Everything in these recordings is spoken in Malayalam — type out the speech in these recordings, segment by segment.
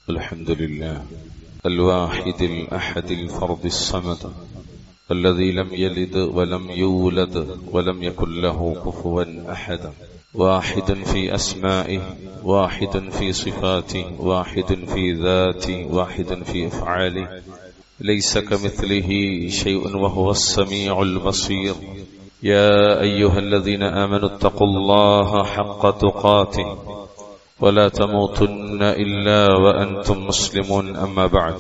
الحمد لله الواحد الأحد الفرد الصمد الذي لم يلد ولم يولد ولم يكن له كفوا أحد، واحد في أسمائه، واحد في صفاته، واحد في ذاته، واحد في أفعاله، ليس كمثله شيء وهو السميع البصير. يا أيها الذين آمنوا اتقوا الله حق تقاته ولا تموتن إلا وأنتم مسلمون. أما بعد،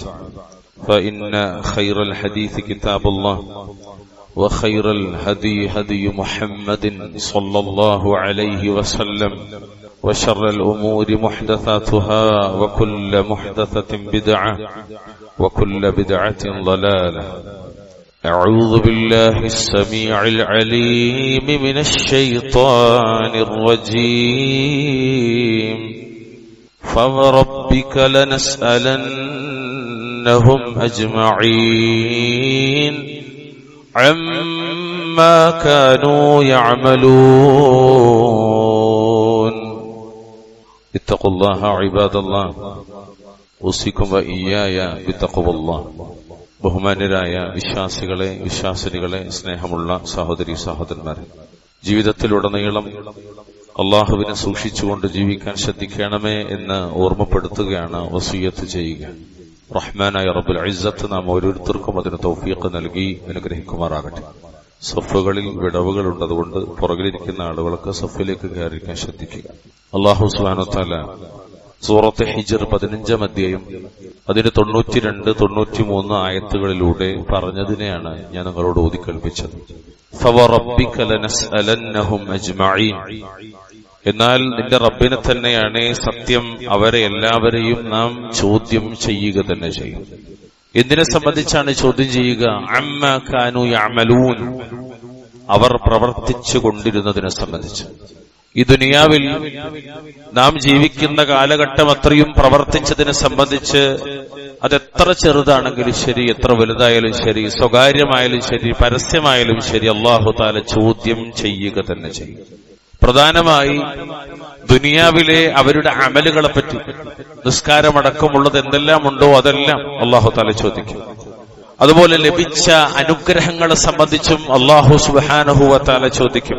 فإن خير الحديث كتاب الله، وخير الهدي هدي محمد صلى الله عليه وسلم، وشر الأمور محدثاتها، وكل محدثة بدعة، وكل بدعة ضلالة. أعوذ بالله السميع العليم من الشيطان الرجيم. فوربك لنسألنهم أجمعين عما كانوا يعملون. اتقوا الله عباد الله، أوصيكم وإياي بتقوى الله. ബഹുമാന്യരായ വിശ്വാസികളെ, വിശ്വാസിനികളെ, സ്നേഹമുള്ള സഹോദരി സഹോദരന്മാരെ, ജീവിതത്തിലുടനീളം അള്ളാഹുവിനെ സൂക്ഷിച്ചുകൊണ്ട് ജീവിക്കാൻ ശ്രദ്ധിക്കണമേ എന്ന് ഓർമ്മപ്പെടുത്തുകയാണ്, വസിയ്യത്ത് ചെയ്യുക. റഹ്മാനായ റബ്ബുൽ ഇസ്സത്ത് നാം ഓരോരുത്തർക്കും അതിന് തൗഫീഖ് നൽകി അനുഗ്രഹിക്കുമാറാകട്ടെ. സഫുകളിൽ വിടവുകൾ ഉള്ളതുകൊണ്ട് പുറകിലിരിക്കുന്ന ആളുകൾക്ക് സഫിലേക്ക് കയറിക്കാൻ ശ്രദ്ധിക്കുക. അള്ളാഹു സുബ്ഹാനഹു വ തആല സൂറത്ത് ഹിജ്ർ 15 അധ്യായം അതിന് 92, 93 ആയത്തുകളിലൂടെ പറഞ്ഞതിനെയാണ് ഞാൻ നിങ്ങളോട് ഓതിക്കേൾപ്പിച്ചത്. ഫവറബ്ബിക ലനസ്അലന്നഹും അജ്മഈൻ. എന്നാൽ നിന്റെ റബ്ബിനെ തന്നെയാണ് സത്യം, അവരെ എല്ലാവരെയും നാം ചോദ്യം ചെയ്യുക തന്നെ ചെയ്യും. എന്തിനെ സംബന്ധിച്ചാണ് ചോദ്യം ചെയ്യുക? അമ്മാ കാനൂ യഅമലൂൻ, അവർ പ്രവർത്തിച്ചു കൊണ്ടിരുന്നതിനെ സംബന്ധിച്ച്. ഈ ദുനിയാവിൽ നാം ജീവിക്കുന്ന കാലഘട്ടം അത്രയും പ്രവർത്തിച്ചതിനെ സംബന്ധിച്ച് അതെത്ര ചെറുതാണെങ്കിലും ശരി, എത്ര വലുതായാലും ശരി, സ്വകാര്യമായാലും ശരി, പരസ്യമായാലും ശരി, അല്ലാഹു തആല ചോദ്യം ചെയ്യുക തന്നെ ചെയ്യും. പ്രധാനമായി ദുനിയാവിലെ അവരുടെ അമലുകളെ പറ്റി, നിസ്കാരമടക്കമുള്ളത് എന്തെല്ലാം ഉണ്ടോ അതെല്ലാം അല്ലാഹു തആല ചോദിക്കും. അതുപോലെ ലഭിച്ച അനുഗ്രഹങ്ങളെ സംബന്ധിച്ചും അല്ലാഹു സുബ്ഹാനഹു വ തആല ചോദിക്കും.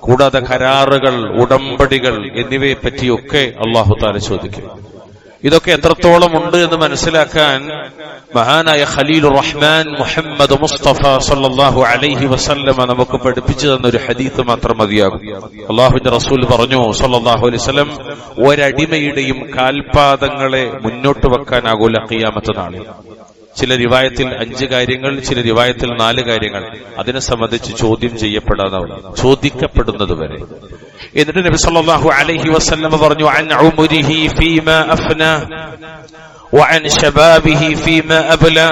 കൂടാതെ കരാറുകൾ, ഉടമ്പടികൾ എന്നിവയെ പറ്റിയൊക്കെ അല്ലാഹു തആല ചോദിക്കും. ഇതൊക്കെ എത്രത്തോളം ഉണ്ട് എന്ന് മനസ്സിലാക്കാൻ മഹാനായ ഖലീലുർ റഹ്മാൻ മുഹമ്മദ് മുസ്തഫ സല്ലല്ലാഹു അലൈഹി വസല്ലമ നമുക്ക് പഠിപ്പിച്ചു തന്നൊരു ഹദീസ് മാത്രം മതിയാകും. അല്ലാഹുവിന്റെ റസൂൽ പറഞ്ഞു സല്ലല്ലാഹു അലൈഹി വസല്ലം, ഒരടിമയുടെയും കാൽപാദങ്ങളെ മുന്നോട്ട് വെക്കാനാകൂല ഖിയാമത്ത് നാളിൽ. ചില റിവായത്തിൽ 5 കാര്യങ്ങൾ, ചില റിവായത്തിൽ 4 കാര്യങ്ങൾ അതിനെ സംബന്ധിച്ച് ചോദ്യം ചോദിക്കപ്പെടുന്നത് വരെ. എന്നിട്ട് നബി സല്ലല്ലാഹു അലൈഹി വസല്ലം പറഞ്ഞു, അൻ ഉംരിഹി ഫീമാ അഫ്നാ وعن شبابه فيما أبلى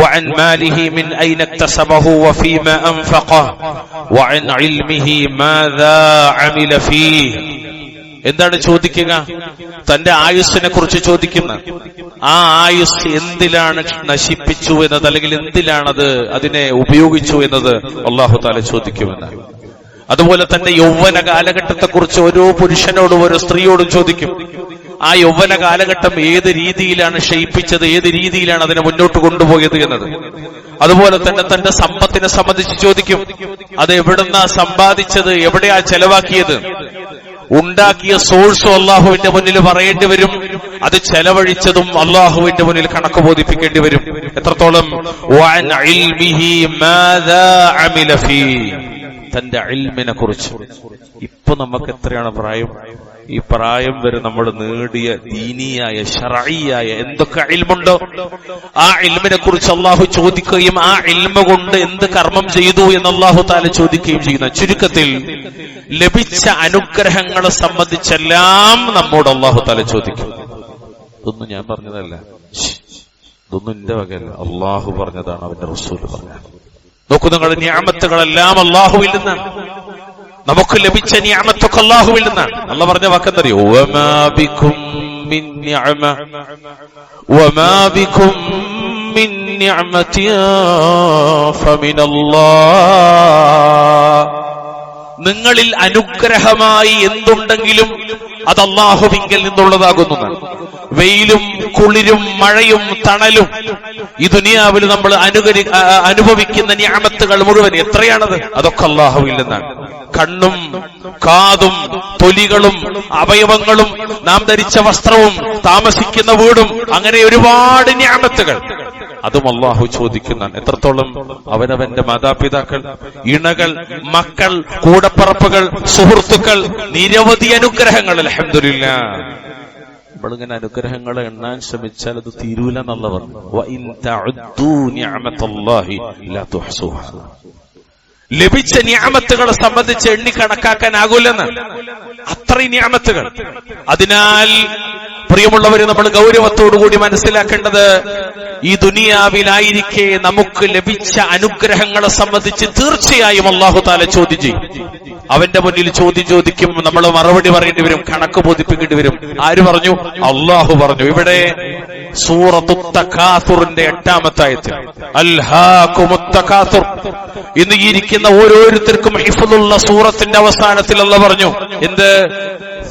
وعن ماله من أين اكتسبه وفيما أنفقه وعن علمه ماذا عمل فيه. എന്താണ് ചോദിക്കുക? തന്റെ ആയുസ്സിനെ കുറിച്ച് ചോദിക്കുന്ന, ആ ആയുസ് എന്തിലാണ് നശിപ്പിച്ചു എന്നത്, അല്ലെങ്കിൽ എന്തിലാണത് അതിനെ ഉപയോഗിച്ചു എന്നത് അല്ലാഹു തആല ചോദിക്കുമെന്ന്. അതുപോലെ തന്നെ യൗവന കാലഘട്ടത്തെക്കുറിച്ച് ഓരോ പുരുഷനോടും ഓരോ സ്ത്രീയോടും ചോദിക്കും. ആ യൗവന കാലഘട്ടം ഏത് രീതിയിലാണ് ക്ഷയിപ്പിച്ചത്, ഏത് രീതിയിലാണ് അതിനെ മുന്നോട്ട് കൊണ്ടുപോയത് എന്നത്. അതുപോലെ തന്നെ തന്റെ സമ്പത്തിനെ സംബന്ധിച്ച് ചോദിക്കും. അത് എവിടുന്നാ സമ്പാദിച്ചത്, എവിടെയാ ചെലവാക്കിയത്. ഉണ്ടാക്കിയ സോഴ്സും അള്ളാഹുവിന്റെ മുന്നിൽ പറയേണ്ടി വരും. അത് ചെലവഴിച്ചതും അള്ളാഹുവിന്റെ മുന്നിൽ കണക്ക് ബോധിപ്പിക്കേണ്ടി വരും. എത്രത്തോളം? തന്റെ ഇൽമിനെ കുറിച്ച്. ഇപ്പൊ നമുക്ക് എത്രയാണ് പ്രായം? ഈ പ്രായം വരെ നമ്മൾ നേടിയ ദീനിയായ ശർഈയായ എന്തൊക്കെ ഇൽമുണ്ടോ ആ ഇൽമിനെ കുറിച്ച് അള്ളാഹു ചോദിക്കുകയും ആ ഇൽമ കൊണ്ട് എന്ത് കർമ്മം ചെയ്തു എന്ന് അള്ളാഹു തആല ചോദിക്കുകയും ചെയ്യുന്ന. ചുരുക്കത്തിൽ ലഭിച്ച അനുഗ്രഹങ്ങളെ സംബന്ധിച്ചെല്ലാം നമ്മോട് അള്ളാഹു തആല ചോദിക്കും. ഇതൊന്നും ഞാൻ പറഞ്ഞതല്ല, ഇതൊന്നും എന്റെ വകയല്ല, അള്ളാഹു പറഞ്ഞതാണ്, അവന്റെ റസൂൽ പറഞ്ഞതാണ്. നോക്കൂ, നിങ്ങളുടെ നിഅമത്തുകളെല്ലാം അള്ളാഹുവിൽ നിന്നാണ്. നമുക്ക് ലഭിച്ച നിഅമത്തൊക്കെ അല്ലാഹുവിൽ നിന്നാണ്. അല്ലാഹു പറഞ്ഞ വാക്കെന്തറിയോ? വമാ ബികും മിൻ നിഅമ വമാ ബികും മിൻ നിഅമതിൻ ഫമിനല്ലാഹ്. നിങ്ങളിൽ അനുഗ്രഹമായി എന്തുണ്ടെങ്കിലും അത് അല്ലാഹുവിങ്കൽ നിന്നുള്ളതാകുന്നു. വെയിലും കുളിരും മഴയും തണലും ഈ ദുനിയാവിൽ നമ്മൾ അനുഭവിക്കുന്ന നിഅമത്തുകൾ മുഴുവൻ എത്രയാണത്? അതൊക്കെ അല്ലാഹുവിൽ നിന്നാണ്. കണ്ണും കാതും തൊലികളും അവയവങ്ങളും നാം ധരിച്ച വസ്ത്രവും താമസിക്കുന്ന വീടും, അങ്ങനെ ഒരുപാട് നിഅമത്തുകൾ, അതും അല്ലാഹു ചോദിക്കുന്നതാണ്. എത്രത്തോളം അവനവന്റെ മാതാപിതാക്കൾ, ഇണകൾ, മക്കൾ, കൂടപ്പറപ്പുകൾ, സുഹൃത്തുക്കൾ, നിരവധി അനുഗ്രഹങ്ങൾ. അൽഹംദുലില്ലാഹ്. നമ്മളിങ്ങനെ അനുഗ്രഹങ്ങളെ എണ്ണാൻ ശ്രമിച്ചാൽ അത് തീരൂല എന്നുള്ളവർ. വഇൻ തഉദ്ദൂ നിഅമത്തല്ലാഹി ലാ തുഹ്സുഹാ. ലഭിച്ച നിഅമത്തുകളെ സംബന്ധിച്ച് എണ്ണി കണക്കാക്കാനാകൂലെന്ന്, അത്രയും നിഅമത്തുകൾ. അതിനാൽ പ്രിയമുള്ളവരെ, നമ്മൾ ഗൗരവത്തോടുകൂടി മനസ്സിലാക്കേണ്ടത്, ഈ ദുനിയാവിലായിരിക്കെ നമുക്ക് ലഭിച്ച അനുഗ്രഹങ്ങളെ സംബന്ധിച്ച് തീർച്ചയായും അല്ലാഹു തആല ചോദ്യം ചെയ്യും. അവന്റെ മുന്നിൽ ചോദിക്കും, നമ്മൾ മറുപടി പറയേണ്ടി വരും, കണക്ക് ബോധിപ്പിക്കേണ്ടി വരും. ആര് പറഞ്ഞു? അല്ലാഹു പറഞ്ഞു. ഇവിടെ സൂറത്തുൽ തകാസുറിന്റെ 8-ാമത്തെ ആയത്തിൽ അൽഹാകുമുത് തകാസുർ എന്ന് ഇരിക്കുന്ന ഓരോരുത്തർക്കും ഹിഫ്ളുള്ള സൂറത്തിന്റെ അവസാനത്തിൽ അല്ലാഹു പറഞ്ഞു, എന്ത്?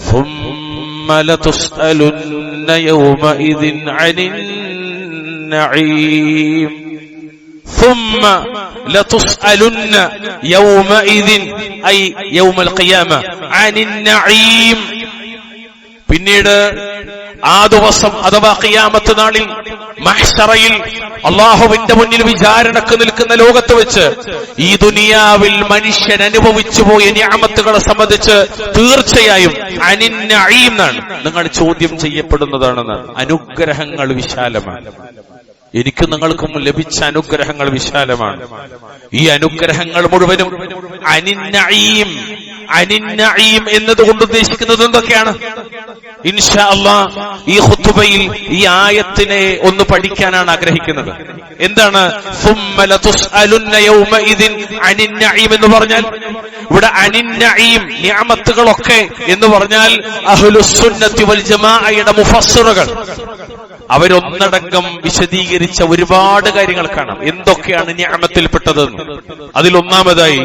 ثم لتسألن يومئذ عن النعيم ثم لتسألن يومئذ أي يوم القيامة عن النعيم. പിന്നീട് ആ ദിവസം അഥവാ ഖിയാമത്ത് നാളിൽ മഹ്ശറയിൽ അല്ലാഹുവിന്റെ മുന്നിൽ വിചാരണക്ക് നിൽക്കുന്ന ലോകത്ത് വെച്ച് ഈ ദുനിയാവിൽ മനുഷ്യൻ അനുഭവിച്ചു പോയ നിഅമത്തുകളെ സംബന്ധിച്ച് തീർച്ചയായും അനിൻ നഈം എന്നാണ് നിങ്ങൾ ചോദ്യം ചെയ്യപ്പെടുന്നതാണെന്ന്. അനുഗ്രഹങ്ങൾ വിശാലമാണ്. എനിക്കും നിങ്ങൾക്കും ലഭിച്ച അനുഗ്രഹങ്ങൾ വിശാലമാണ്. ഈ അനുഗ്രഹങ്ങൾ മുഴുവനും അനിൻ നഈം, അനിൻ നഈം എന്നതുകൊണ്ട് ഉദ്ദേശിക്കുന്നത് എന്തൊക്കെയാണ്? ഇൻഷാ അല്ലാഹ് ഈ ഖുതുബയിൽ ഈ ആയത്തിനെ ഒന്ന് പഠിക്കാനാണ് ആഗ്രഹിക്കുന്നത്. എന്താണ് സുമ്മ ലതുസ്അലുന്ന യൗമഇദിൻ അനിൻ നഈം എന്ന് പറഞ്ഞാൽ? ഇവിടെ അനിൻ നഈം, നിഅമത്തുകളൊക്കെ എന്ന് പറഞ്ഞാൽ അഹ്ലുസ് സുന്നത്തി വൽ ജമാഅയുടെ മുഫസ്സിറുകൾ അവരൊന്നടങ്കം വിശദീകരിച്ച ഒരുപാട് കാര്യങ്ങൾ കാണാം. എന്തൊക്കെയാണ് നിഅമത്തിൽപ്പെട്ടതെന്ന്. അതിലൊന്നാമതായി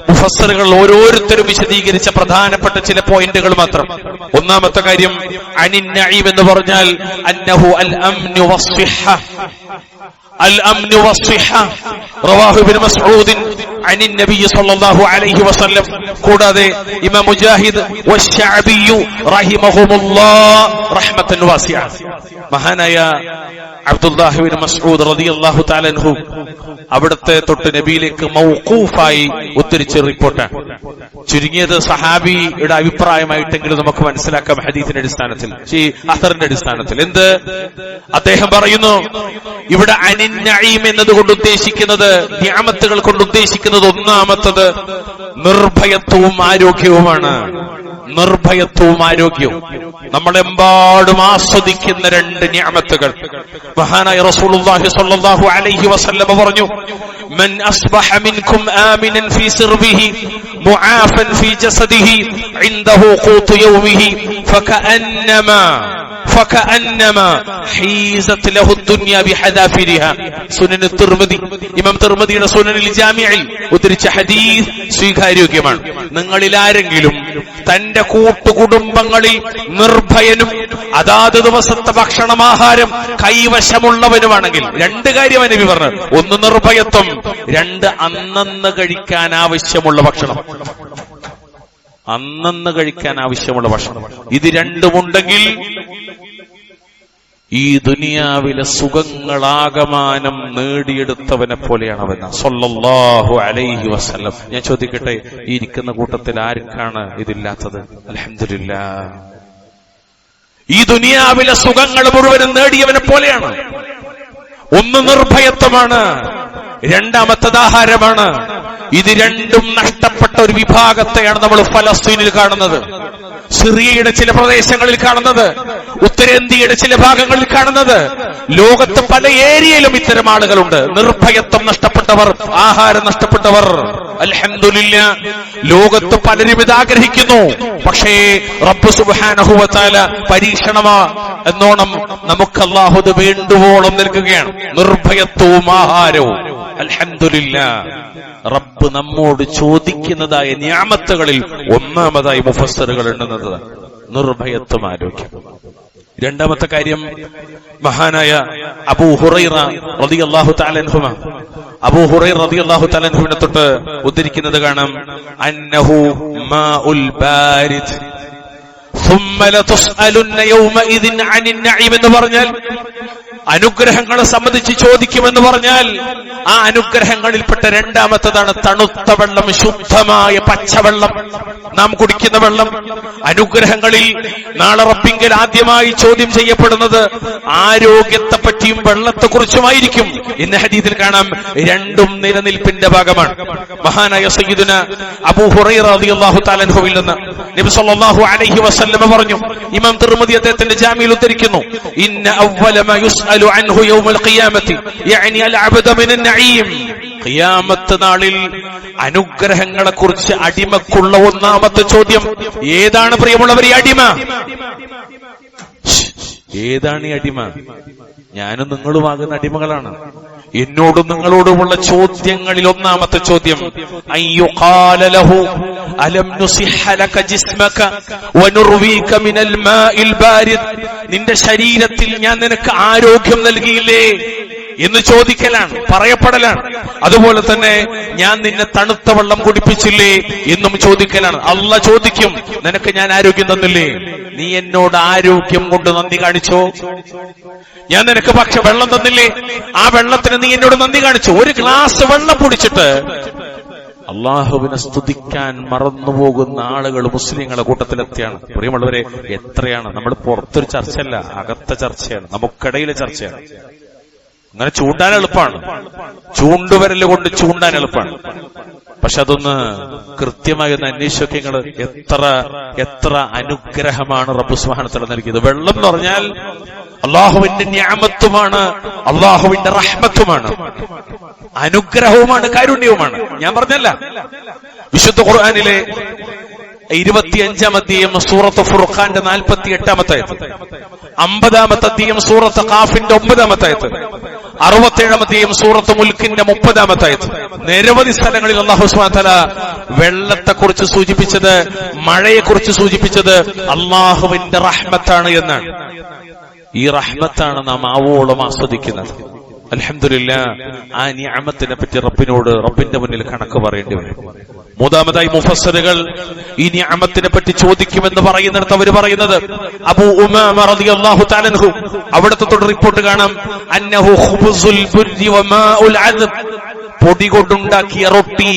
മുഫസ്സിറുകൾ ഓരോരുത്തരും വിശദീകരിച്ച പ്രധാനപ്പെട്ട ചില പോയിന്റുകൾ മാത്രം. ഒന്നാമത്തെ കാര്യം, അനിൻ നഈം എന്ന് പറഞ്ഞാൽ അന്നഹു അൽ അംനു വസ്സിഹ. അൽ അംനു വസ്സിഹ റവാഹു ഇബ്നു മസ്ഊദ് അനിൻ നബി സല്ലല്ലാഹു അലൈഹി വസല്ലം. കൂടാതെ ഇമാം മുജാഹിദ് വശഅബി റഹിമഹുമുല്ലാഹ് റഹ്മത്തൻ വാസിഅ, മഹാനായ അബ്ദുല്ലാഹ് ഇബ്നു മസ്ഊദ് റളിയല്ലാഹു തആല അൻഹു അവിടുത്തെ തൊട്ട് നബിയിലേക്ക് മൗഖൂഫായി ഉദ്ധരിച്ച റിപ്പോർട്ടാണ്. ചുരുങ്ങിയത് സഹാബിയുടെ അഭിപ്രായമായിട്ടെങ്കിലും നമുക്ക് മനസ്സിലാക്കാം ഹദീസിന്റെ അടിസ്ഥാനത്തിൽ, അസറിന്റെ അടിസ്ഥാനത്തിൽ. എന്ത് അദ്ദേഹം പറയുന്നു? ഇവിടെ അനിൻ നഈം എന്നതുകൊണ്ട് ഉദ്ദേശിക്കുന്നത്, നിഅമത്തുകൾ കൊണ്ട് ഉദ്ദേശിക്കുന്നത്, ഒന്നാമത്തത് നിർഭയത്വവും ആരോഗ്യവുമാണ്. നിർഭയത്വവും ആരോഗ്യവും നമ്മളെമ്പാടും ആസ്വദിക്കുന്ന രണ്ട് നിഅമത്തുകൾ. മഹാനായ റസൂലുള്ളാഹി സ്വല്ലല്ലാഹു അലൈഹി വസല്ലം പറഞ്ഞു, മൻ അസ്ബഹ മിൻകും ആമിനൻ ഫീ സിർബിഹി മുആഫൻ ഫീ ജസദിഹി ഇൻദഹു ഖൂതു യൗമിഹി فكأنما حيزت له الدنيا بحذافيرها. സുനൻ തിർമിദി, ഇമാം തിർമിദിയുടെ സുനനിൽ ജാമിഇൽ ഉദ്ധരിച്ച ഹദീസ് സ്വീകാര്യോഗ്യമാണ്. നിങ്ങളിൽ ആരെങ്കിലും തന്റെ കൂട്ടുകുടുംബങ്ങളിൽ നിർഭയനും അതാത് ദിവസത്തെ ഭക്ഷണമാഹാരം കൈവശമുള്ളവനുമാണെങ്കിൽ, രണ്ട് കാര്യം നബി പറഞ്ഞു. ഒന്ന് നിർഭയത്വം, രണ്ട് അന്നന്ന് കഴിക്കാൻ ആവശ്യമുള്ള ഭക്ഷണം. അന്നന്ന് കഴിക്കാൻ ആവശ്യമുള്ള ഭക്ഷണം. ഇത് രണ്ടുമുണ്ടെങ്കിൽ ഈ ദുനിയാവിലെ സുഖങ്ങളാകമാനം നേടിയെടുത്തവനെ പോലെയാണ് അവൻ സല്ലല്ലാഹു അലൈഹി വസല്ലം. ഞാൻ ചോദിക്കട്ടെ, ഈ ഇരിക്കുന്ന കൂട്ടത്തിൽ ആർക്കാണ് ഇതില്ലാത്തത്? അൽഹംദുലില്ലാഹ്. ഈ ദുനിയാവിലെ സുഖങ്ങൾ മുഴുവനും നേടിയവനെ പോലെയാണ്. ഒന്ന് നിർഭയത്വമാണ്, രണ്ടാമത്തത് ആഹാരമാണ്. ഇത് രണ്ടും നഷ്ടപ്പെട്ട ഒരു വിഭാഗത്തെയാണ് നമ്മൾ ഫലസ്തീനിൽ കാണുന്നത്, സിറിയയുടെ ചില പ്രദേശങ്ങളിൽ കാണുന്നത്, ഉത്തരേന്ത്യയുടെ ചില ഭാഗങ്ങളിൽ കാണുന്നത്. ലോകത്ത് പല ഏരിയയിലും ഇത്തരം ആളുകളുണ്ട്. നിർഭയത്വം നഷ്ടപ്പെട്ടവർ, ആഹാരം നഷ്ടപ്പെട്ടവർ. അൽഹംദുലില്ലാഹ്, ലോകത്ത് പലരും ഇത് ആഗ്രഹിക്കുന്നു. പക്ഷേ റബ്ബ് സുബ്ഹാനഹു വ തആല പരീക്ഷണമാ എന്നോണം നമുക്ക് അല്ലാഹു ഇത് വേണ്ടുവോളം നൽകുകയാണ്, നിർഭയത്വവും ആഹാരവും. അൽഹംദുലില്ലാഹ്, റബ്ബ് നമ്മോട് ചോദിക്കുന്നതായ നിഅമത്തുകളിൽ ഒന്നാമതായി മുഫസ്സിറുകൾ എണ്ണുന്നത് നിർഭയത്വം, ആരോഗ്യം. രണ്ടാമത്തെ കാര്യം, മഹാനായ അബൂ ഹുറൈറ റളിയല്ലാഹു തആല അൻഹുമ, അബൂ ഹുറൈറ റളിയല്ലാഹു തആല അൻഹുവിനെ തൊട്ട് ഉദ്ധരിക്കുന്നത് കാണാം, അന്നഹു മാഉൽ ബാരിദ് ثم لتسألن يومئذ عن النعيم എന്ന് പറഞ്ഞാൽ അനുഗ്രഹങ്ങളെ സംബന്ധിച്ച് ചോദിക്കുമെന്ന് പറഞ്ഞാൽ ആ അനുഗ്രഹങ്ങളിൽപ്പെട്ട രണ്ടാമത്തേതാണ് തണുത്ത വെള്ളം, ശുദ്ധമായ പച്ചവെള്ളം, നാം കുടിക്കുന്ന വെള്ളം. അനുഗ്രഹങ്ങളിൽ നാളെ റബ്ബിങ്കൽ ആദ്യമായി ചോദ്യം ചെയ്യപ്പെടുന്നത് ആരോഗ്യത്തെപ്പറ്റിയും വെള്ളത്തെക്കുറിച്ചുമായിരിക്കും. ഇന്ന് ഹദീസിൽ കാണാം, രണ്ടും നിലനിൽപ്പിന്റെ ഭാഗമാണ്. മഹാനായ സയ്യിദുന അബൂ ഹുറൈറ റളിയല്ലാഹു തആല അൻഹുവിൽ നിന്ന് നബി സല്ലല്ലാഹു അലൈഹി വസല്ലം പറഞ്ഞു, ഇമാം തിർമിദി അദ്ദേഹത്തിന്റെ ജാമിയിൽ ഉദ്ധരിക്കുന്നു, ഇന്ന അവ്വല മാ യുസ്അലു അൻഹു യൗമൽ ഖിയാമത്തി യഅനി അൽ അബ്ദ മിനൻ നഈം. ഖിയാമത്ത് നാളിൽ അനുഗ്രഹങ്ങളെക്കുറിച്ച് അടിമക്കുള്ള ഒന്നാമത്തെ ചോദ്യം ഏതാണ്? പ്രിയമുള്ളവർ, ഈ അടിമ ഏതാണ്? ഈ അടിമ ഞാനും നിങ്ങളുമാകുന്ന അടിമകളാണ്. എന്നോടും നിങ്ങളോടുമുള്ള ചോദ്യങ്ങളിൽ ഒന്നാമത്തെ ചോദ്യം, അയ്യുഖാല ലഹു അലം നുസിഹ ലക ജിസ്മക വനുർവീക മിനൽ മാഇൽ ബാരിദ്. നിന്റെ ശരീരത്തിൽ ഞാൻ നിനക്ക് ആരോഗ്യം നൽകിയില്ലേ എന്ന് ചോദിക്കലാണ്, പറയപ്പെടലാണ്. അതുപോലെ തന്നെ ഞാൻ നിന്നെ തണുത്ത വെള്ളം കുടിപ്പിച്ചില്ലേ എന്നും ചോദിക്കലാണ്. അള്ളാഹ് ചോദിക്കും, നിനക്ക് ഞാൻ ആരോഗ്യം തന്നില്ലേ? നീ എന്നോട് ആരോഗ്യം കൊണ്ട് നന്ദി കാണിച്ചോ? ഞാൻ നിനക്ക് വെള്ളം തന്നില്ലേ? ആ വെള്ളത്തിന് നീ എന്നോട് നന്ദി കാണിച്ചോ? ഒരു ഗ്ലാസ് വെള്ളം കുടിച്ചിട്ട് അള്ളാഹുവിനെ സ്തുതിക്കാൻ മറന്നുപോകുന്ന ആളുകൾ മുസ്ലിങ്ങളെ കൂട്ടത്തിലെത്തിയാണ്. പ്രിയമുള്ളവരെ, എത്രയാണ്? നമ്മൾ പുറത്തൊരു ചർച്ചയല്ല, അകത്തെ ചർച്ചയാണ്, നമുക്കിടയിലെ ചർച്ചയാണ്. അങ്ങനെ ചൂണ്ടാൻ എളുപ്പമാണ്, ചൂണ്ടുവരല് കൊണ്ട് ചൂണ്ടാൻ എളുപ്പമാണ്. പക്ഷെ അതൊന്ന് കൃത്യമായി ഒന്ന് അന്വേഷിച്ചൊക്കെ നിങ്ങൾ എത്ര അനുഗ്രഹമാണ് റബ്ബ് സുബ്ഹാനഹു വ തആല നൽകിയത്. വെള്ളം എന്ന് പറഞ്ഞാൽ അള്ളാഹുവിന്റെ നിഅമത്തുമാണ്, അള്ളാഹുവിന്റെ റഹ്മത്തുമാണ്, അനുഗ്രഹവുമാണ്, കാരുണ്യവുമാണ്. ഞാൻ പറഞ്ഞല്ല, വിശുദ്ധ ഖുർആനിലെ 25-ാം അധ്യായം സൂറത്ത് ഫുർഖാന്റെ 48-ാമത്തെ ആയത്ത്, 50-ാമത്തെ അധ്യായം സൂറത്ത് ഖാഫിന്റെ 9-ാമത്തെ ആയത്ത്, 67-ാം അധ്യായം സൂറത്ത് മുൽക്കിന്റെ 30-ാമത്തെ ആയത്ത്, നിരവധി സ്ഥലങ്ങളിൽ അല്ലാഹു സുബ്ഹാനഹു വ തആല വെള്ളത്തെക്കുറിച്ച് സൂചിപ്പിച്ചത്, മഴയെക്കുറിച്ച് സൂചിപ്പിച്ചത് അള്ളാഹുവിന്റെ റഹ്മത്താണ് എന്നാണ്. ഈ റഹ്മത്താണ് നാം ആവോളം ആസ്വദിക്കുന്നത്. അൽഹംദുലില്ലാഹ്, ആ നിഅമത്തിനെ പറ്റി റബ്ബിന്റെ മുന്നിൽ കണക്ക് പറയേണ്ടി വരും. മൂന്നാമതായി മുഫസ്സിറുകൾ ഈ നിഅമത്തിനെ പറ്റി ചോദിക്കുമെന്ന് പറയുന്നിടത്ത് അവർ പറയുന്നത്, അബൂ ഉമാമ റളിയല്ലാഹു തആല അൻഹു അവിടുത്തെ തൊട്ട് റിപ്പോർട്ട് കാണാം, അന്നഹു ഖുബ്സുൽ ബുർരി വമാഉൽ അദ്ബ്. പൊടി കൊണ്ടുണ്ടാക്കിയ റൊട്ടി,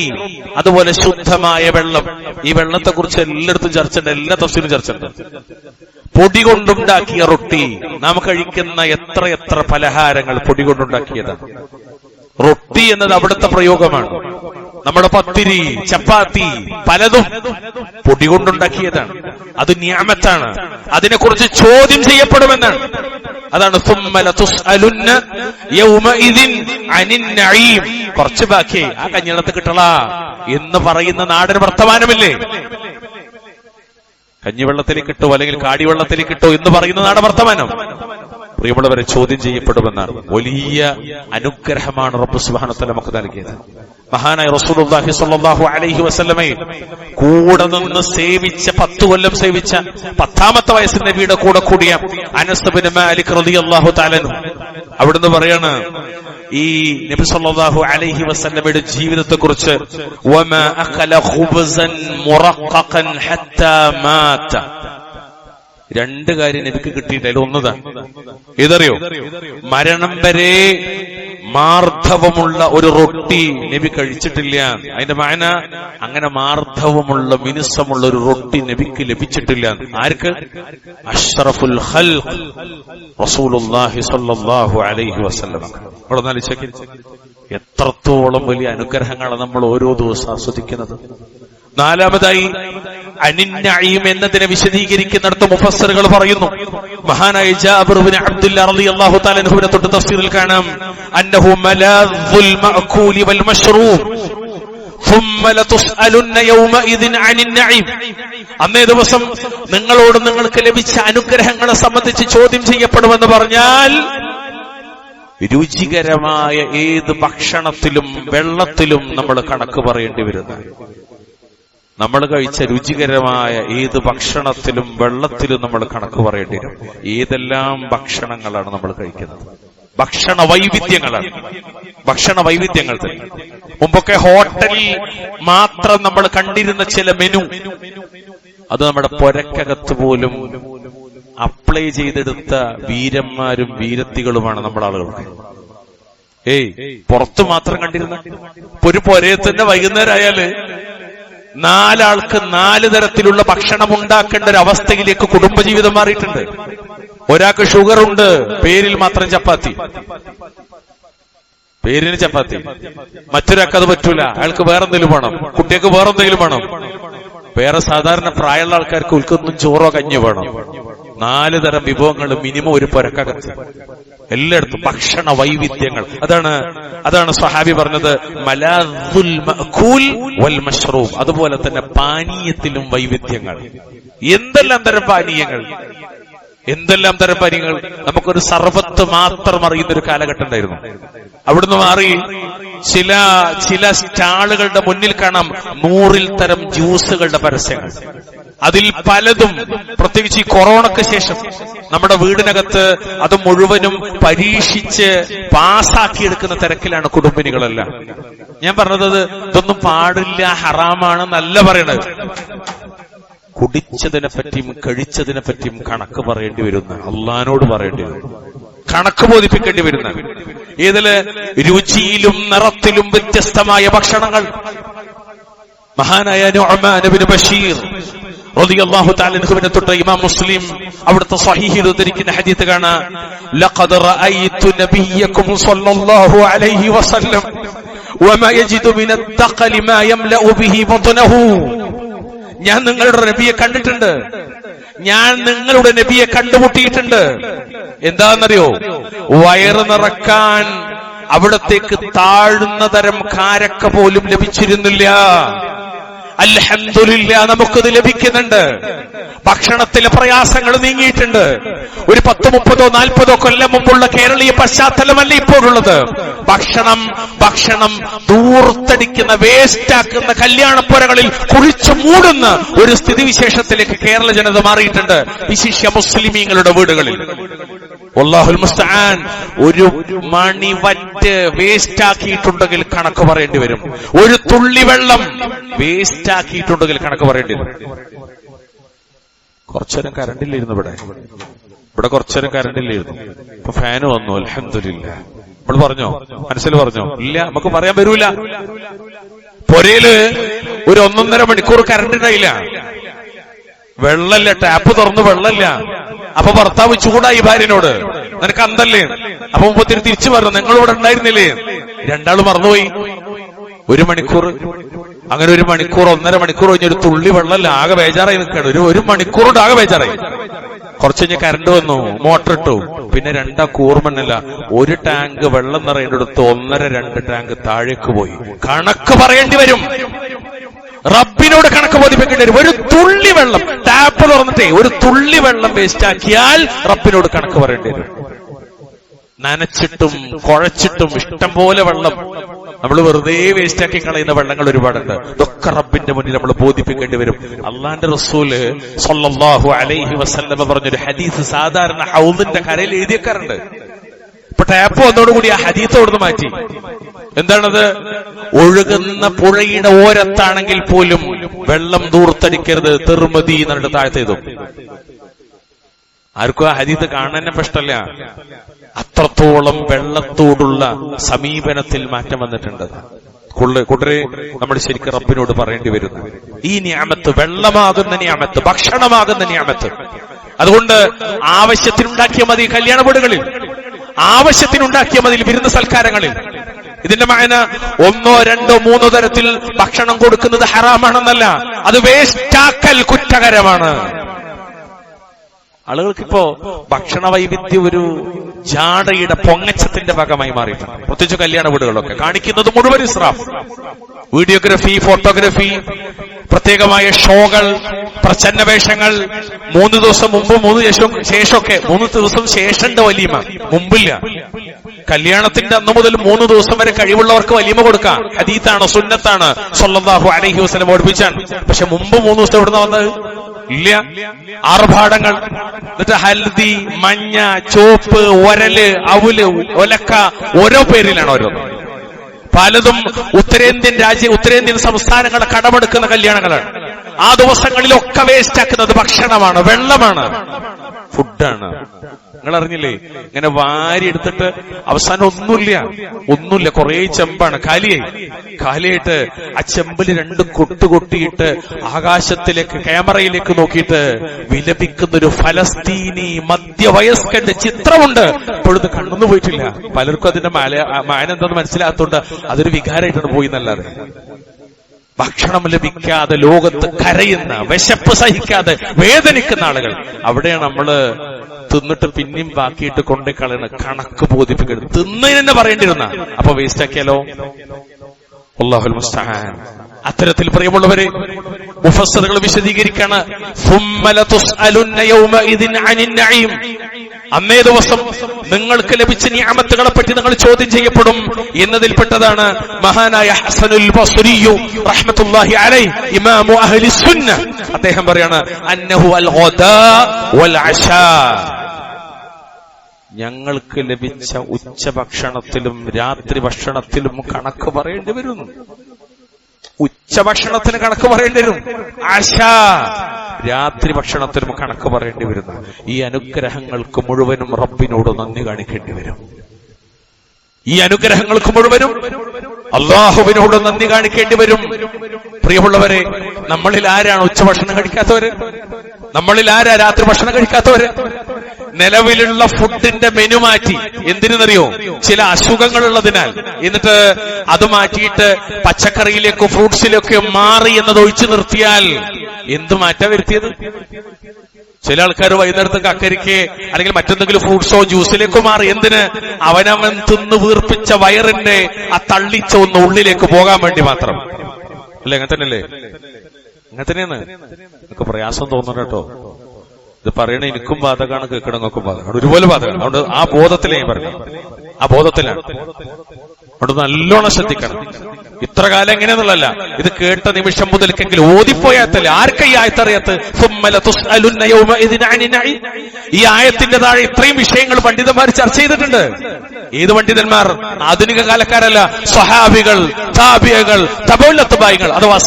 അതുപോലെ ശുദ്ധമായ വെള്ളം. ഈ വെള്ളത്തെക്കുറിച്ച് എല്ലായിടത്തും ചർച്ചയുണ്ട്, എല്ലാ തഫ്സീറിലും ചർച്ചയുണ്ട്. പൊടി കൊണ്ടുണ്ടാക്കിയ റൊട്ടി, നാം കഴിക്കുന്ന എത്ര പലഹാരങ്ങൾ പൊടി കൊണ്ടുണ്ടാക്കിയതാണ്. റൊട്ടി എന്നത് അവിടുത്തെ പ്രയോഗമാണ്. നമ്മുടെ പത്തിരി, ചപ്പാത്തി, പലതും പൊടി കൊണ്ടുണ്ടാക്കിയതാണ്. അത് നിഅമത്താണ്, അതിനെക്കുറിച്ച് ചോദ്യം ചെയ്യപ്പെടുമെന്നാണ്. അതാണ് സുമ്മ ലതുസ്അലുന്ന യൗമഇദിൻ അനിൻ നഈം. കുറച്ച് ബാക്കി, ആ കഞ്ഞിളത്ത് കിട്ടളാ എന്ന് പറയുന്ന നാടൻ വർത്തമാനമില്ലേ? കഞ്ഞിവെള്ളത്തിലേക്ക് ഇട്ടോ അല്ലെങ്കിൽ കാടിവെള്ളത്തിലേക്ക് ഇട്ടോ എന്ന് പറയുന്ന നാടൻ വർത്തമാനം. പ്രിയമുള്ളവരെ, ചോദ്യം ചെയ്യപ്പെടുമെന്നാണ്. വലിയ അനുഗ്രഹമാണ് റബ്ബ് സുബ്ഹാനഹു വ തആല നമുക്ക് നൽകിയത്. മഹാനായ റസൂലുള്ളാഹി സ്വല്ലല്ലാഹു അലൈഹി വസല്ലമയെ കൂടെ നിന്ന് സേവിച്ച, 10 കൊല്ലം സേവിച്ച, 10-ാമത്തെ വയസ്സിൽ നബിയുടെ കൂടെ കൂടിയ അനസ് ബിൻ മാലിക് റളിയല്ലാഹു തആല അൻഹു അവിടുന്ന് പറയാണ്, ഈ നബി സല്ലല്ലാഹു അലൈഹി വസല്ലമയുടെ ജീവിതത്തെക്കുറിച്ച്, വമാ അഖല ഖുബ്സൻ മുറഖഖൻ ഹത്താ മാത. 2 കാര്യം നബിക്ക് കിട്ടിയിട്ടില്ല. ഒന്നതാണ്, ഇതറിയോ? മരണം വരെ മാർദ്ധവമുള്ള ഒരു റൊട്ടി നബി കഴിച്ചിട്ടില്ല. അതിന്റെ മാന, അങ്ങനെ മാർദ്ധവമുള്ള, മിനുസമുള്ള ഒരു റൊട്ടി നബിക്ക് ലഭിച്ചിട്ടില്ല. ആർക്ക്? അഷ്റഫുൽ ഖൽഖ് റസൂലുള്ളാഹി സ്വല്ലല്ലാഹു അലൈഹി വസല്ലം. അവിടെ നാലിച്ചേക്ക് എത്രത്തോളം വലിയ അനുഗ്രഹങ്ങളാണ് നമ്മൾ ഓരോ ദിവസം ആസ്വദിക്കുന്നത്. നാലാമതായി അനിൻ നഈം എന്നതിനെ വിശദീകരിക്കുന്നിടത്ത് മുഫസ്സിറുകൾ പറയുന്നു, മഹാനായ ജാബിർ ബിൻ അബ്ദുല്ലാ റളിയല്ലാഹു തആല അൻഹുവിനെ തൊട്ട് തഫ്സീറിൽ കാണാം, അന്നഹു മലാദുൽ മഅകൂലി വൽ മശ്റൂബ് ثم لتسألن يومئذ عن النعيم. അന്നേ ദിവസം നിങ്ങളോട് നിങ്ങൾക്ക് ലഭിച്ച അനുഗ്രഹങ്ങളെ സംബന്ധിച്ച് ചോദ്യം ചെയ്യപ്പെടുമെന്ന് പറഞ്ഞാൽ, രുചികരമായ ഏത് ഭക്ഷണത്തിലും വെള്ളത്തിലും നമ്മൾ കണക്ക് പറയേണ്ടി വരുന്നു. നമ്മൾ കഴിച്ച രുചികരമായ ഏത് ഭക്ഷണത്തിലും വെള്ളത്തിലും നമ്മൾ കണക്ക് പറയേണ്ടി വരും. ഏതെല്ലാം ഭക്ഷണങ്ങളാണ് നമ്മൾ കഴിക്കുന്നത്? ഭക്ഷണ വൈവിധ്യങ്ങളാണ്. ഭക്ഷണ വൈവിധ്യങ്ങൾ തന്നെ. മുമ്പൊക്കെ ഹോട്ടലിൽ മാത്രം നമ്മൾ കണ്ടിരുന്ന ചില മെനു, അത് നമ്മുടെ പൊരക്കകത്ത് പോലും അപ്ലൈ ചെയ്തെടുത്ത വീരന്മാരും വീരത്തികളുമാണ് നമ്മുടെ ആളുകൾക്ക്. പുറത്ത് മാത്രം കണ്ടിരുന്ന ഒരു പൊരയത്തിന്റെ വൈകുന്നേരം ആയാല് 4 ആൾക്ക് 4 തരത്തിലുള്ള ഭക്ഷണം ഉണ്ടാക്കേണ്ട ഒരു അവസ്ഥയിലേക്ക് കുടുംബജീവിതം മാറിയിട്ടുണ്ട്. ഒരാൾക്ക് ഷുഗർ ഉണ്ട്, പേരിൽ മാത്രം ചപ്പാത്തി, പേരിന് ചപ്പാത്തി. മറ്റൊരാൾക്ക് അത് പറ്റൂല, അയാൾക്ക് വേറെന്തെങ്കിലും വേണം, കുട്ടികൾക്ക് വേറെന്തെങ്കിലും വേണം. വേറെ സാധാരണ പ്രായമുള്ള ആൾക്കാർക്ക് ഉൽക്കൊന്നും ചോറോ കഞ്ഞോ വേണം. 4 തരം വിഭവങ്ങൾ മിനിമം ഒരു പൊരക്കകത്ത്. എല്ലായിടത്തും ഭക്ഷണ വൈവിധ്യങ്ങൾ. അതാണ് സ്വഹാബി പറഞ്ഞത്, മലാദുൽ മഅകൂൽ വൽ മശ്റൂബ്. അതുപോലെ തന്നെ പാനീയത്തിലും വൈവിധ്യങ്ങൾ. എന്തെല്ലാം തരം പാനീയങ്ങൾ, എന്തെല്ലാം തരം പാനീയങ്ങൾ. നമുക്കൊരു സർബത്ത് മാത്രം അറിയുന്നൊരു കാലഘട്ടം ഉണ്ടായിരുന്നു. അവിടുന്ന് മാറി ചില സ്റ്റാളുകളുടെ മുന്നിൽ കാണാം 100 തരം ജ്യൂസുകളുടെ പരസ്യങ്ങൾ. അതിൽ പലതും, പ്രത്യേകിച്ച് ഈ കൊറോണയ്ക്ക് ശേഷം നമ്മുടെ വീടിനകത്ത് അത് മുഴുവനും പരീക്ഷിച്ച് പാസാക്കിയെടുക്കുന്ന തിരക്കിലാണ് കുടുംബിനികളെല്ലാം. ഞാൻ പറഞ്ഞത് ഇതൊന്നും പാടില്ല, ഹറാമാണെന്നല്ല പറയണത്. കുടിച്ചതിനെ പറ്റിയും കഴിച്ചതിനെ പറ്റിയും കണക്ക് പറയേണ്ടി വരുന്ന, അള്ളാനോട് പറയേണ്ടി വരും, കണക്ക് ബോധിപ്പിക്കേണ്ടി വരുന്ന. ഇതില് രുചിയിലും നിറത്തിലും വ്യത്യസ്തമായ ഭക്ഷണങ്ങൾ. മഹാനായ നുഅ്മാൻ ഇബ്നു ബശീർ റളിയല്ലാഹു തആല അൻഹുവിനെ തൊട്ട് ഇമാം മുസ്ലിം അവിടുത്തെ സ്വഹീഹിൽ ഉദ്ധരിക്കുന്ന ഹദീസ് കാണാം, ലഖദ് റഅയ്തു നബിയക്കും സ്വല്ലല്ലാഹു അലൈഹി വസല്ലം വമാ യജിദു മിന അത്തഖലി മാ യംലഉ ബിഹി ബത്നഹു. ഞാൻ നിങ്ങളുടെ നബിയെ കണ്ടിട്ടുണ്ട്, ഞാൻ നിങ്ങളുടെ നബിയെ കണ്ടുമുട്ടിയിട്ടുണ്ട്. എന്താണെന്നറിയോ? വയറ് നിറക്കാൻ അവിടത്തേക്ക് താഴ്ന്ന തരം കാരക്ക പോലും ലഭിച്ചിരുന്നില്ല. അൽഹംദുലില്ലാ, നമുക്കത് ലഭിക്കുന്നുണ്ട്. ഭക്ഷണത്തിലെ പ്രയാസങ്ങൾ നീങ്ങിയിട്ടുണ്ട്. ഒരു 10, 30, 40 കൊല്ലം മുമ്പുള്ള കേരളീയ പശ്ചാത്തലമല്ല ഇപ്പോഴുള്ളത്. ഭക്ഷണം ദൂർത്തടിക്കുന്ന, വേസ്റ്റാക്കുന്ന, കല്യാണപ്പുരകളിൽ കുഴിച്ചു മൂടുന്ന ഒരു സ്ഥിതിവിശേഷത്തിലേക്ക് കേരള ജനത മാറിയിട്ടുണ്ട്, വിശിഷ്യ മുസ്ലിമീങ്ങളുടെ വീടുകളിൽ. വല്ലാഹുൽ മുസ്തആൻ. ഒരു മണിവറ്റ് വേസ്റ്റ് ആക്കിയിട്ടുണ്ടെങ്കിൽ കണക്ക് പറയേണ്ടി വരും. ഒരു തുള്ളി വെള്ളം വേസ്റ്റ് ആക്കിയിട്ടുണ്ടെങ്കിൽ കണക്ക് പറയേണ്ടി വരും. കുറച്ചേരം കറണ്ടില്ലായിരുന്നു ഇവിടെ കുറച്ചേരം കറണ്ടില്ലായിരുന്നു. ഇപ്പൊ ഫാന് വന്നു, അൽഹംദുലില്ലാ. നമ്മൾ പറഞ്ഞോ, മനസ്സിൽ പറഞ്ഞോ? ഇല്ല, നമുക്ക് പറയാൻ വരൂല. പൊരയില് ഒരു 1.5 മണിക്കൂർ കറണ്ട് ഉണ്ടായില്ല, വെള്ളമില്ല, ടാപ്പ് തുറന്ന് വെള്ളമില്ല. അപ്പൊ ഭർത്താവ് ചൂടായി ഭാര്യനോട്, നിനക്ക് അന്തല്ലേ? അപ്പൊ മുമ്പത്തിന് തിരിച്ചു പറഞ്ഞു, നിങ്ങളിവിടെ ഉണ്ടായിരുന്നില്ലേ? രണ്ടാളും മറന്നുപോയി. 1 മണിക്കൂർ, അങ്ങനെ 1 മണിക്കൂർ 1.5 മണിക്കൂർ കഴിഞ്ഞൊരു തുള്ളി വെള്ളമല്ല, ആകെ ബേജാറായി നിൽക്കുകയാണ്. ഒരു മണിക്കൂറുണ്ട് ആകെ ബേജാറായി. കുറച്ച് കഴിഞ്ഞ് കറണ്ട് വന്നു, മോട്ടർ ഇട്ടു. പിന്നെ 2 കൂർമണ്ണല്ല, 1 ടാങ്ക് വെള്ളം നിറയേണ്ടടുത്ത് 1.5-2 ടാങ്ക് താഴേക്ക് പോയി. കണക്ക് പറയേണ്ടി വരും, റബ്ബിനോട് കണക്ക് ബോധിപ്പിക്കേണ്ടി വരും. ഒരു തുള്ളി വെള്ളം, ടാപ്പ് തുറന്നിട്ടേ ഒരു തുള്ളി വെള്ളം വേസ്റ്റ് ആക്കിയാൽ റബ്ബിനോട് കണക്ക് പറയേണ്ടി വരും. നനച്ചിട്ടും കുഴച്ചിട്ടും ഇഷ്ടം പോലെ വെള്ളം നമ്മൾ വെറുതെ വേസ്റ്റാക്കി കളയുന്ന വെള്ളങ്ങൾ ഒരുപാടുണ്ട്. ഇതൊക്കെ റബ്ബിന്റെ മുന്നിൽ നമ്മൾ ബോധിപ്പിക്കേണ്ടി വരും. അള്ളാന്റെ റസൂല് സ്വല്ലല്ലാഹു അലൈഹി വസല്ലമ പറഞ്ഞൊരു ഹദീസ് സാധാരണ ഹൗദിന്റെ കരയിൽ എഴുതിയേക്കാറുണ്ട്. ഇപ്പൊ ടാപ്പ് വന്നതോടുകൂടി ആ ഹദീസ് അവിടുന്ന് മാറ്റി. എന്താണത്? ഒഴുകുന്ന പുഴയുടെ ഓരത്താണെങ്കിൽ പോലും വെള്ളം ദൂർത്തടിക്കരുത്, തിർമതി എന്നിട്ട് താഴ്ത്തേതു. ആർക്കും ആ ഹദീസ് കാണാൻ ഇഷ്ടമല്ല. അത്രത്തോളം വെള്ളത്തോടുള്ള സമീപനത്തിൽ മാറ്റം വന്നിട്ടുണ്ട്. കൂട്ടരെ, നമ്മൾ ശരിക്കും റബ്ബിനോട് പറയേണ്ടി വരുന്നു. ഈ നിഅമത്ത്, വെള്ളമാകുന്ന നിഅമത്ത്, ഭക്ഷണമാകുന്ന നിഅമത്ത്, അതുകൊണ്ട് ആവശ്യത്തിനുണ്ടാക്കിയ മതി കല്യാണ വീടുകളിൽ, ആവശ്യത്തിനുണ്ടാക്കിയ മതി വിരുന്ന് സൽക്കാരങ്ങളിൽ. ഇതിന്റെ മഅന 1, 2, 3 തരത്തിൽ ഭക്ഷണം കൊടുക്കുന്നത് ഹറാമാണെന്നല്ല, അത് വേസ്റ്റാക്കൽ കുറ്റകരമാണ്. ആളുകൾക്കിപ്പോ ഭക്ഷണ വൈവിധ്യം ഒരു ജാടയുടെ പൊങ്ങച്ചത്തിന്റെ ഭാഗമായി മാറിയിട്ടുണ്ട്. പ്രത്യേകിച്ച് കല്യാണ വീടുകളൊക്കെ കാണിക്കുന്നത് മുഴുവൻ ഇസ്രാഫ്. വീഡിയോഗ്രാഫി, ഫോട്ടോഗ്രാഫി, പ്രത്യേകമായ ഷോകൾ, പ്രച്ഛന്നവേഷങ്ങൾ, 3 ദിവസം മുമ്പ് 3 ശേഷമൊക്കെ. 3 ദിവസം ശേഷമുണ്ട് വലീമ, മുമ്പില്ല. കല്യാണത്തിന്റെ അന്ന് മുതൽ 3 ദിവസം വരെ കഴിവുള്ളവർക്ക് വലീമ കൊടുക്കാം. ഹദീത്താണ്, സുന്നത്താണ്, സ്വല്ലല്ലാഹു അലൈഹി വസല്ലം പഠിപ്പിച്ചാണ്. പക്ഷെ മുമ്പ് 3 ദിവസം എവിടുന്ന വന്നത്? ഇല്ല. ആർഭാടങ്ങൾ, എന്നിട്ട് ഹൽദി, മഞ്ഞ, ചോപ്പ്, ഒരല്, അവല്, ഒലക്ക, ഓരോ പേരിലാണ് ഓരോന്ന്. പലതും ഉത്തരേന്ത്യൻ സംസ്ഥാനങ്ങളെ കടമെടുക്കുന്ന കല്യാണങ്ങളാണ്. ആ ദിവസങ്ങളിലൊക്കെ വേസ്റ്റ് ആക്കുന്നത് ഭക്ഷണമാണ്, വെള്ളമാണ്, ഫുഡാണ്. നിങ്ങൾ അറിഞ്ഞില്ലേ? ഇങ്ങനെ വാരി എടുത്തിട്ട് അവസാനം ഒന്നുമില്ല, കുറേ ചെമ്പാണ്, കാലിയായിട്ട് ആ ചെമ്പിൽ 2 കൊട്ടുകൊട്ടിയിട്ട് ആകാശത്തിലേക്ക്, ക്യാമറയിലേക്ക് നോക്കിയിട്ട് വിലപിക്കുന്നൊരു ഫലസ്തീനി മധ്യവയസ്കന്റെ ചിത്രമുണ്ട്. ഇപ്പോഴത് കണ്ണൊന്നും പോയിട്ടില്ല. പലർക്കും അതിന്റെ മാനെന്തെന്ന് മനസ്സിലാകത്തോണ്ട് അതൊരു വികാരമായിട്ടാണ് പോയി എന്നല്ലാതെ. ഭക്ഷണം ലഭിക്കാതെ ലോകത്ത് കരയുന്ന, വിശപ്പ് സഹിക്കാതെ വേദനിക്കുന്ന ആളുകൾ, അവിടെയാണ് നമ്മള് തിന്നിട്ട് പിന്നെയും ബാക്കിയിട്ട് കൊണ്ടേ കളയണ. കണക്ക് ബോധിപ്പിക്കരുത്. തിന്നതിനെ പറയേണ്ടിരുന്ന, അപ്പൊ വേസ്റ്റ് ആക്കിയാലോ? അല്ലാഹുൽ മുസ്തആൻ. അത്തരത്തിൽ പ്രിയമുള്ളവരെ, മുഫസ്സിറുകൾ വിശദീകരിക്കാണ്, അന്നേ ദിവസം നിങ്ങൾക്ക് ലഭിച്ച നിഅമത്തുകളെ പറ്റി നിങ്ങൾ ചോദ്യം ചെയ്യപ്പെടും എന്നതിൽപ്പെട്ടതാണ് മഹാനായ ഹസനുൽ ബസ്രി റഹ്മത്തുള്ളാഹി അലൈഹി, ഇമാമു അഹ്ലി സുന്ന. അദ്ദേഹം പറയാണ്, അന്നഹു അൽ ഗദാ വൽ അശാ. ഞങ്ങൾക്ക് ലഭിച്ച ഉച്ചഭക്ഷണത്തിലും രാത്രി ഭക്ഷണത്തിലും കണക്ക് പറയേണ്ടി വരുന്നു. ഉച്ചഭക്ഷണത്തിന് കണക്ക് പറയേണ്ടി വരും, ആശാ രാത്രി ഭക്ഷണത്തിനും കണക്ക് പറയേണ്ടി വരുന്നു. ഈ അനുഗ്രഹങ്ങൾക്ക് മുഴുവനും റബ്ബിനോട് നന്ദി കാണിക്കേണ്ടി വരും. ഈ അനുഗ്രഹങ്ങൾക്ക് മുഴുവനും അള്ളാഹുവിനോട് നന്ദി കാണിക്കേണ്ടി വരും. പ്രിയമുള്ളവരെ, നമ്മളിൽ ആരാണ് ഉച്ചഭക്ഷണം കഴിക്കാത്തവര്? നമ്മളിൽ ആരാ രാത്രി ഭക്ഷണം കഴിക്കാത്തവര്? നിലവിലുള്ള ഫുഡിന്റെ മെനു മാറ്റി. എന്തിനെന്നറിയോ? ചില അസുഖങ്ങളുള്ളതിനാൽ. എന്നിട്ട് അത് മാറ്റിയിട്ട് പച്ചക്കറിയിലേക്കോ ഫ്രൂട്ട്സിലേക്കോ മാറി എന്നത് ഒഴിച്ചു നിർത്തിയാൽ എന്ത് മാറ്റാ വരുത്തിയത്? ചില ആൾക്കാർ വൈകുന്നേരത്ത് കക്കരിക്ക് അല്ലെങ്കിൽ മറ്റെന്തെങ്കിലും ഫ്രൂട്ട്സോ ജ്യൂസിലേക്കോ മാറി. എന്തിന്? അവനവൻ തിന്ന് വീർപ്പിച്ച വയറിന്റെ ആ തള്ളിച്ച ഒന്ന് ഉള്ളിലേക്ക് പോകാൻ വേണ്ടി മാത്രം. അല്ലെ? അങ്ങനെ തന്നെയല്ലേ? അങ്ങനെ തന്നെയാണ്. നമുക്ക് പ്രയാസം തോന്നുന്നു കേട്ടോ. ഇത് പറയണ എനിക്കും ബാധകമാണ്, കേൾക്കണങ്ങൾക്കും ബാധകമാണ്, ഒരുപോലെ ബാധകമാണ്. അതുകൊണ്ട് ആ ബോധത്തിലേ പറഞ്ഞു, ആ ബോധത്തിലാണ്. അതുകൊണ്ട് നല്ലോണം ശ്രദ്ധിക്കണം. ഇത്ര കാലം എങ്ങനെയെന്നുള്ളല്ല, ഇത് കേട്ട നിമിഷം മുതൽക്കെങ്കിലും ഓതിപ്പോയാത്തല്ലേ ആർക്ക ഈ ആയത്തറിയാത്ത? ഈ ആയത്തിന്റെ താഴെ ഇത്രയും വിഷയങ്ങൾ പണ്ഡിതന്മാർ ചർച്ച ചെയ്തിട്ടുണ്ട്. ഏത് പണ്ഡിതന്മാർ? ആധുനിക കാലക്കാരല്ല, സ്വഹാബികൾ, താബിയകൾ, തബൗലത്ബായികൾ, അഥവാ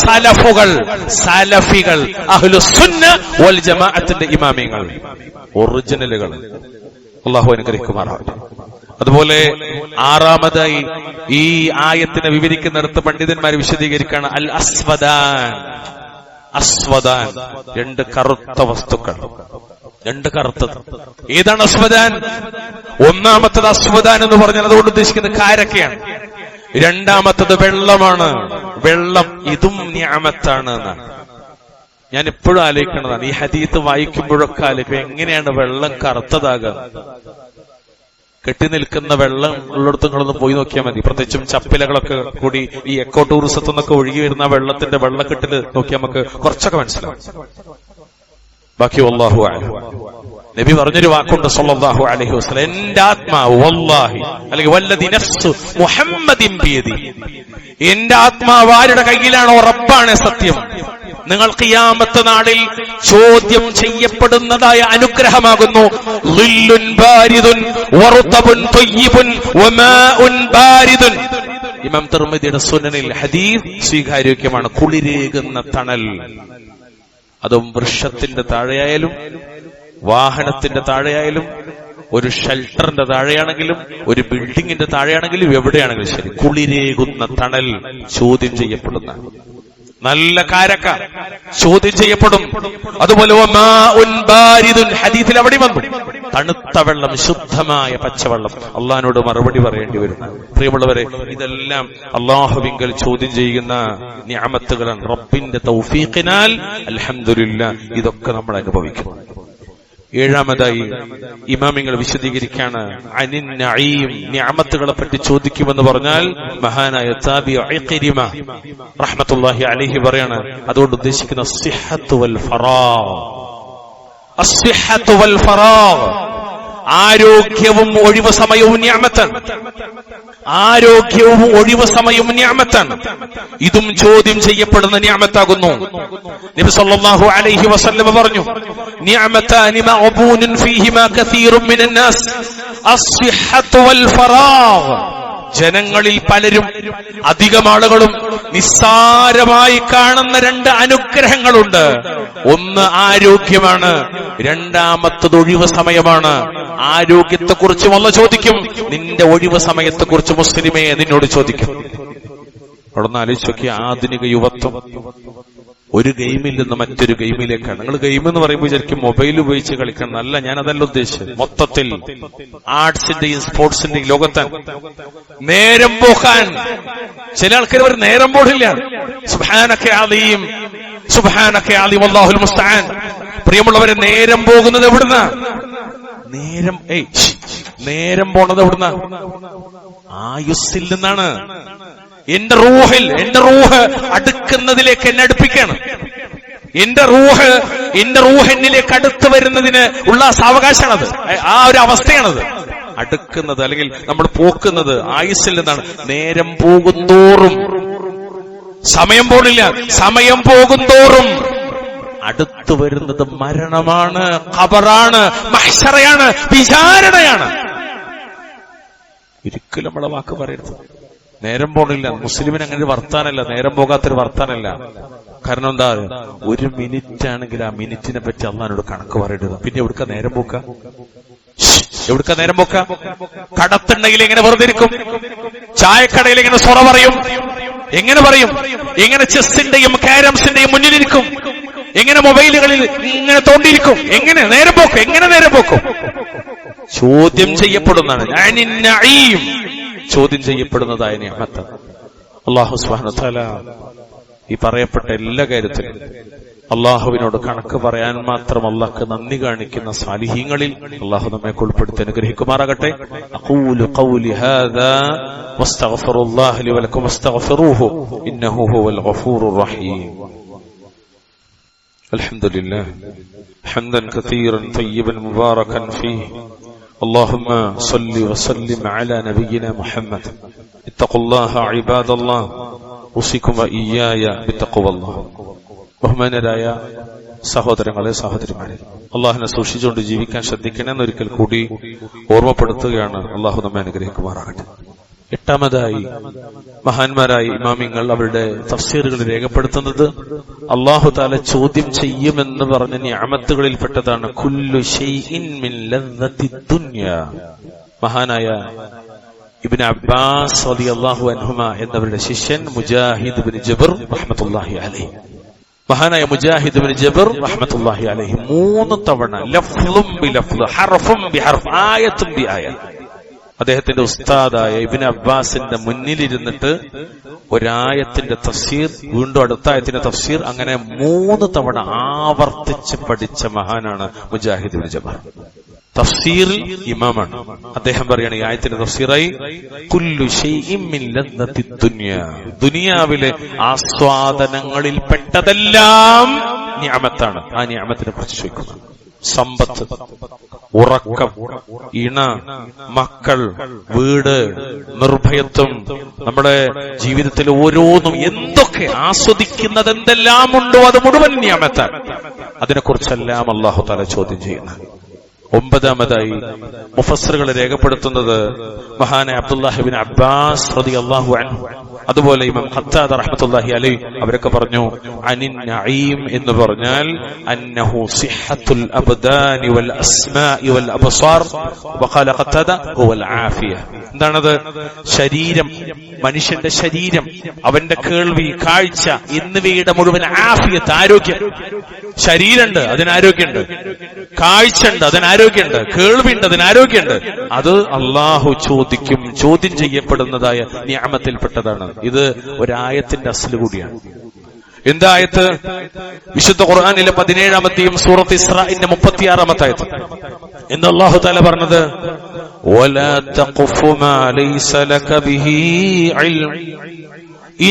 സലഫികൾ, അഹ്ലുസുന്ന വൽ ജമാഅത്തിന്റെ ഇമാമിയങ്ങൾ, ഒറിജിനലുകൾ. അല്ലാഹു അനുഗ്രഹിക്കുമാറാവട്ടെ. അതുപോലെ 6ാമതായി ഈ ആയത്തിനെ വിവരിക്കുന്നിടത്ത് പണ്ഡിതന്മാർ വിശദീകരിക്കാണ് അൽ അസ്വദാൻ. 2 കറുത്ത വസ്തുക്കൾ, 2 കറുത്തത്. ഏതാണ് അസ്വദാൻ? ഒന്നാമത്തത് അസ്വദാൻ എന്ന് പറഞ്ഞാൽ അതുകൊണ്ട് ഉദ്ദേശിക്കുന്നത് കാരക്കയാണ്. 2ാമത്തത് വെള്ളമാണ്. വെള്ളം, ഇതും നിഅമത്താണ് എന്നാണ്. ഞാൻ എപ്പോഴും ആലോചിക്കുന്നതാണ്, ഈ ഹദീത്ത് വായിക്കുമ്പോഴൊക്കെ ആലോചിക്കും, എങ്ങനെയാണ് വെള്ളം കറുത്തതാകുക? കെട്ടി നിൽക്കുന്ന വെള്ളം ഉള്ളിടത്ത് നിങ്ങളൊന്ന് പോയി നോക്കിയാൽ മതി. പ്രത്യേകിച്ചും ചപ്പിലകളൊക്കെ കൂടി ഈ എക്കോ ടൂറിസത്തിൽ നിന്നൊക്കെ ഒഴുകി വരുന്ന വെള്ളത്തിന്റെ വെള്ളക്കെട്ടിൽ നോക്കിയാൽ നമുക്ക് കുറച്ചൊക്കെ മനസ്സിലാവും. ബാക്കി വല്ലാഹു അലം. നബി പറഞ്ഞൊരു വാക്കുണ്ട് സല്ലല്ലാഹു അലൈഹി വസല്ലം, എന്റെ ആത്മാവ് വല്ലാഹി, അല്ലെങ്കിൽ വല്ലദി നഫ്സു മുഹമ്മദിൻ ബിയദി, എന്റെ ആത്മാവ് ആരുടെ കയ്യിലാണോ റബ്ബാണ് സത്യം, നിങ്ങൾ ഖിയാമത്ത് നാളിൽ ചോദ്യം ചെയ്യപ്പെടുന്നതായ അനുഗ്രഹമാകുന്നു. ളില്ലുൻ ബാരിദുൻ വറുതബുൻ തയ്യിബുൻ വമാഉൻ ബാരിദുൻ. ഇമാം തിർമിദിയുടെ സുനനിൽ ഹദീസ് സ്വീകാര്യോഗ്യമാണ്. കുളിരേകുന്ന തണൽ, അതും വൃക്ഷത്തിന്റെ താഴെയായാലും വാഹനത്തിന്റെ താഴെയായാലും ഒരു ഷെൽട്ടറിന്റെ താഴെയാണെങ്കിലും ഒരു ബിൽഡിങ്ങിന്റെ താഴെയാണെങ്കിലും എവിടെയാണെങ്കിലും ശരി, കുളിരേകുന്ന തണൽ ചോദ്യം ചെയ്യപ്പെടുന്ന നല്ല കാരക്ക ചോദ്യം ചെയ്യപ്പെടും. അതുപോലെ ഹദീസിൽ അവിടെ വന്നു, തണുത്ത വെള്ളം, ശുദ്ധമായ പച്ചവെള്ളം. അള്ളാഹിനോട് മറുപടി പറയേണ്ടി വരും. പ്രിയമുള്ളവരെ, ഇതെല്ലാം അള്ളാഹുവിങ്കൽ ചോദ്യം ചെയ്യുന്ന നിഅമത്തുകളാണ്. റബ്ബിന്റെ തൗഫീഖിനാൽ അൽഹംദുലില്ലാഹ് ഇതൊക്കെ നമ്മൾ അനുഭവിക്കുന്നു. ഏഴാമതായി ഇമാമിങ്ങൾ വിശദീകരിക്കാണ് അനിൻ നഈം, നിഅമത്തുകളെ പറ്റി ചോദിക്കുമെന്ന് പറഞ്ഞാൽ മഹാനായ താബിഈ ഇക്രിമ റഹ്മത്തുള്ളാഹി അലൈഹി പറയാണ്, അതുകൊണ്ട് ഉദ്ദേശിക്കുന്ന അസ്സിഹ്ഹത്തു വൽ ഫറാഗ്. അസ്സിഹ്ഹത്തു വൽ ഫറാഗ്, ആരോഗ്യവും ഒഴിവ് സമയവും നിഅമത്താണ്. ആരോഗ്യവും ഒഴിവ് സമയവും നിഅമത്താണ്. ഇതും ചോദ്യം ചെയ്യപ്പെടുന്ന നിഅമത്താകുന്നു. നബി സല്ലല്ലാഹു അലൈഹി വസല്ലം പറഞ്ഞു, നിഅമതാനി മഅബൂനുൻ ഫീഹിമാ കസീറുൻ മിനൻ നാസ് അസ്സിഹ്ഹത്തു വൽ ഫറാഗ്. ജനങ്ങളിൽ പലരും, അധികം ആളുകളും നിസ്സാരമായി കാണുന്ന രണ്ട് അനുഗ്രഹങ്ങളുണ്ട്. ഒന്ന് ആരോഗ്യമാണ്, രണ്ടാമത്തത് ഒഴിവ് സമയമാണ്. ആരോഗ്യത്തെക്കുറിച്ചും അല്ലാഹു ചോദിക്കും, നിന്റെ ഒഴിവ് സമയത്തെക്കുറിച്ച് മുസ്ലിമേ നിന്നോട് ചോദിക്കും. അവിടെ നിന്ന് ആലോചിച്ച് നോക്കിയ ആധുനിക യുവത്വം ഒരു ഗെയിമിൽ നിന്ന് മറ്റൊരു ഗെയിമിലേക്കാണ്. നിങ്ങൾ ഗെയിം എന്ന് പറയുമ്പോൾ ശരിക്കും മൊബൈൽ ഉപയോഗിച്ച് കളിക്കണം. അല്ല, ഞാൻ അതല്ല ഉദ്ദേശിച്ചത്. മൊത്തത്തിൽ ആർട്സിന്റെയും സ്പോർട്സിന്റെയും ലോകത്ത് നേരം പോക്കാൻ ചില ആൾക്കാർ ഒരു നേരം പോടില്ല. സുബ്ഹാനക അലീം, സുബ്ഹാനക അലീം, അല്ലാഹുൽ മുസ്തആൻ. പ്രിയമുള്ളവരെ, നേരം പോകുന്നത് എവിടുന്നാ? നേരം പോണത് എവിടുന്നാ? ആയുസ്സിൽ നിന്നാണ്. എന്റെ റൂഹ് അടുക്കുന്നതിലേക്ക് എന്നെ അടുപ്പിക്കാണ്. എന്റെ റൂഹ് എന്നിലേക്ക് അടുത്ത് വരുന്നതിന് ഉള്ള സാവകാശമാണത്. ആ ഒരു അവസ്ഥയാണത്. അടുക്കുന്നത് അല്ലെങ്കിൽ നമ്മൾ പോക്കുന്നത് ആയുസ്സിൽ നിന്നാണ്. നേരം പോകുന്തോറും സമയം പോണില്ല. സമയം പോകുന്തോറും അടുത്തു വരുന്നത് മരണമാണ്, ഖബറാണ്, മഹ്ശറയാണ്, വിചാരണയാണ്. ഒരിക്കലും നമ്മളെ വാക്ക് പറയരുത്. നേരം പോണില്ല. മുസ്ലിമിന് അങ്ങനെ ഒരു വർത്താനല്ല, നേരം പോകാത്തൊരു വർത്താനല്ല. കാരണം എന്താ? ഒരു മിനിറ്റ് ആണെങ്കിൽ ആ മിനിറ്റിനെ പറ്റി അള്ളാഹിനോട് കണക്ക് പറയരുത്. പിന്നെ എവിടുക്ക നേരം പോക്ക? കടത്തുണ്ടെങ്കിൽ എങ്ങനെ വെറുതെ ഇരിക്കും? ചായക്കടയിൽ എങ്ങനെ സൊറ പറയും? എങ്ങനെ പറയും? എങ്ങനെ ചെസ്സിന്റെയും ക്യാരംസിന്റെയും മുന്നിലിരിക്കും? എങ്ങനെ മൊബൈലുകളിൽ ഇങ്ങനെ തോണ്ടിയിരിക്കും? എങ്ങനെ നേരം പോക്കും? എങ്ങനെ നേരം പോക്കും? ചോദ്യം ചെയ്യപ്പെടുന്നതാണ്. ചോദ്യം ചെയ്യപ്പെടുന്നതായ നിഅമത്ത്. അല്ലാഹു സുബ്ഹാനഹു വ തആല ഈ പറയപ്പെട്ട എല്ലാ കാര്യത്തിലും അള്ളാഹുവിനോട് കണക്ക് പറയാൻ മാത്രം അള്ളാഹ്ക്ക് നന്ദി കാണിക്കുന്ന സാലിഹീങ്ങളിൽ അള്ളാഹു നമ്മെ ഉൾപ്പെടുത്തി അനുഗ്രഹിക്കുമാറാകട്ടെ. അഖൂലു ഖൗലി ഹാദാ വസ്തഗ്ഫിറുല്ലാഹ ലി വലക്കും വസ്തഗ്ഫിറൂഹു ഇന്നഹു ഹുവൽ ഗഫൂറുർ റഹീം. അൽഹംദുലില്ലാഹ് ഹംദൻ കസീറൻ തയ്യിബൻ മുബാറകൻ ഫീഹി. اللهم صل وسلم على نبينا محمد. اتقوا الله عباد الله. اوصيكم واياي بتقوى الله. ബഹുമാനരായ സഹോദരങ്ങളെ, സഹോദരിമാരെ, അള്ളാഹുവിനെ സൂക്ഷിച്ചുകൊണ്ട് ജീവിക്കാൻ ശ്രദ്ധിക്കണമെന്ന് ഒരിക്കൽ കൂടി ഓർമ്മപ്പെടുത്തുകയാണ്. അള്ളാഹു നമ്മെ അനുഗ്രഹിക്കുമാറാകട്ടെ. എട്ടാമതായി മഹാന്മാരായ ഇമാമിങ്ങൾ അവരുടെ തഫ്സീറുകൾ രേഖപ്പെടുത്തുന്നത് അല്ലാഹു തആല ചോദ്യം ചെയ്യുമെന്ന് പറഞ്ഞ നിഅമത്തുകളിൽപ്പെട്ടതാണ് കുല്ലു ശൈഇൻ മിൻ ലദ്ദത്തി ദുനിയ. മഹാനായ ഇബ്നു അബ്ബാസ് റളിയല്ലാഹു അൻഹുമ എന്നവരുടെ ശിഷ്യൻ മുജാഹിദ് ഇബ്നു ജബർ റഹ്മത്തുള്ളാഹി അലൈഹി, മഹാനായ മുജാഹിദ് ഇബ്നു ജബർ റഹ്മത്തുള്ളാഹി അലൈഹി 3 തവണ ലഫ്ളും ബിലഫ്ള് ഹർഫും ബിഹർഫ് ആയത്തും ബിആയത്ത് അദ്ദേഹത്തിന്റെ ഉസ്താദായ ഇബ്നു അബ്ബാസിന്റെ മുന്നിലിരുന്നിട്ട് ഒരായത്തിന്റെ തഫ്സീർ, വീണ്ടും അടുത്ത ആയത്തിന്റെ തഫ്സീർ, അങ്ങനെ 3 തവണ ആവർത്തിച്ച് പഠിച്ച മഹാനാണ് മുജാഹിദ് ഇബ്നു ജബർ. തഫ്സീറിൽ ഇമാമാണ്. അദ്ദേഹം പറയാണ് ഈ ആയത്തിന്റെ തഫ്സീറായി കുല്ലു ശൈഇൻ മിൻ ലദ്ദത്തി ദുനിയ, ദുനിയാവിലെ ആസ്വാദനങ്ങളിൽ പെട്ടതെല്ലാം നിഅമത്താണ്. ആ നിഅമത്തിനെ കുറിച്ച് ചോദിക്കുന്നു. സമ്പത്ത്, ഉറക്കം, ഇണ, മക്കൾ, വീട്, നിർഭയത്വം, നമ്മുടെ ജീവിതത്തിൽ ഓരോന്നും എന്തൊക്കെ ആസ്വദിക്കുന്നത് എന്തെല്ലാം ഉണ്ടോ അത് മുഴുവൻ നിഅമത്താണ്. അതിനെക്കുറിച്ചെല്ലാം അല്ലാഹു തആല ചോദ്യം ചെയ്യുന്നു. 9ാമതായി മുഫസ്സിറുകൾ രേഖപ്പെടുത്തുന്നത് മഹാനായ അബ്ദുല്ലാഹി ഇബ്നു അബ്ബാസ് റളിയല്ലാഹു അൻഹു, അതുപോലെ ഇമാം ഖത്താദ റഹ്മത്തുള്ളാഹി അലൈഹി അവരൊക്കെ പറഞ്ഞു അനിൻ നഈം എന്ന് പറഞ്ഞാൽ അന്നഹു സിഹത്തുൽ അബ്ദാനി വൽ അസ്മാഇ വൽ അബ്സാർ വഖാല ഖത്താദ ഹുവൽ ആഫിയ. എന്താണത്? ശരീരം, മനുഷ്യന്റെ ശരീരം, അവന്റെ കേൾവി, കാഴ്ച എന്നിവയുടെ മുഴുവൻ ആഫിയത്ത്, ആരോഗ്യം. ശരീരമുണ്ട്, അതിന് ആരോഗ്യമുണ്ട്. കാഴ്ചയുണ്ട്, അതിന് ആരോഗ്യമുണ്ട്. കേൾവിയുണ്ട്, അതിന് ആരോഗ്യമുണ്ട്. അത് അള്ളാഹു ചോദിക്കും. ചോദ്യം ചെയ്യപ്പെടുന്നതായ നിഅമത്തിൽപ്പെട്ടതാണ്. ഇത് ഒരായത്തിന്റെ അസ്ല് കൂടിയാണ്. എന്താ ആയത്ത്? വിശുദ്ധ ഖുർആനിലെ 17-ാമത്തെയും സൂറത്ത് ഇസ്രാഇന്റെ 36-ാമത്തെ ആയത്ത്. എന്ന് അല്ലാഹു തആല പറഞ്ഞത്, വലാ തഖഫു മാ ലൈസ ലക ബിഹി ഇൽം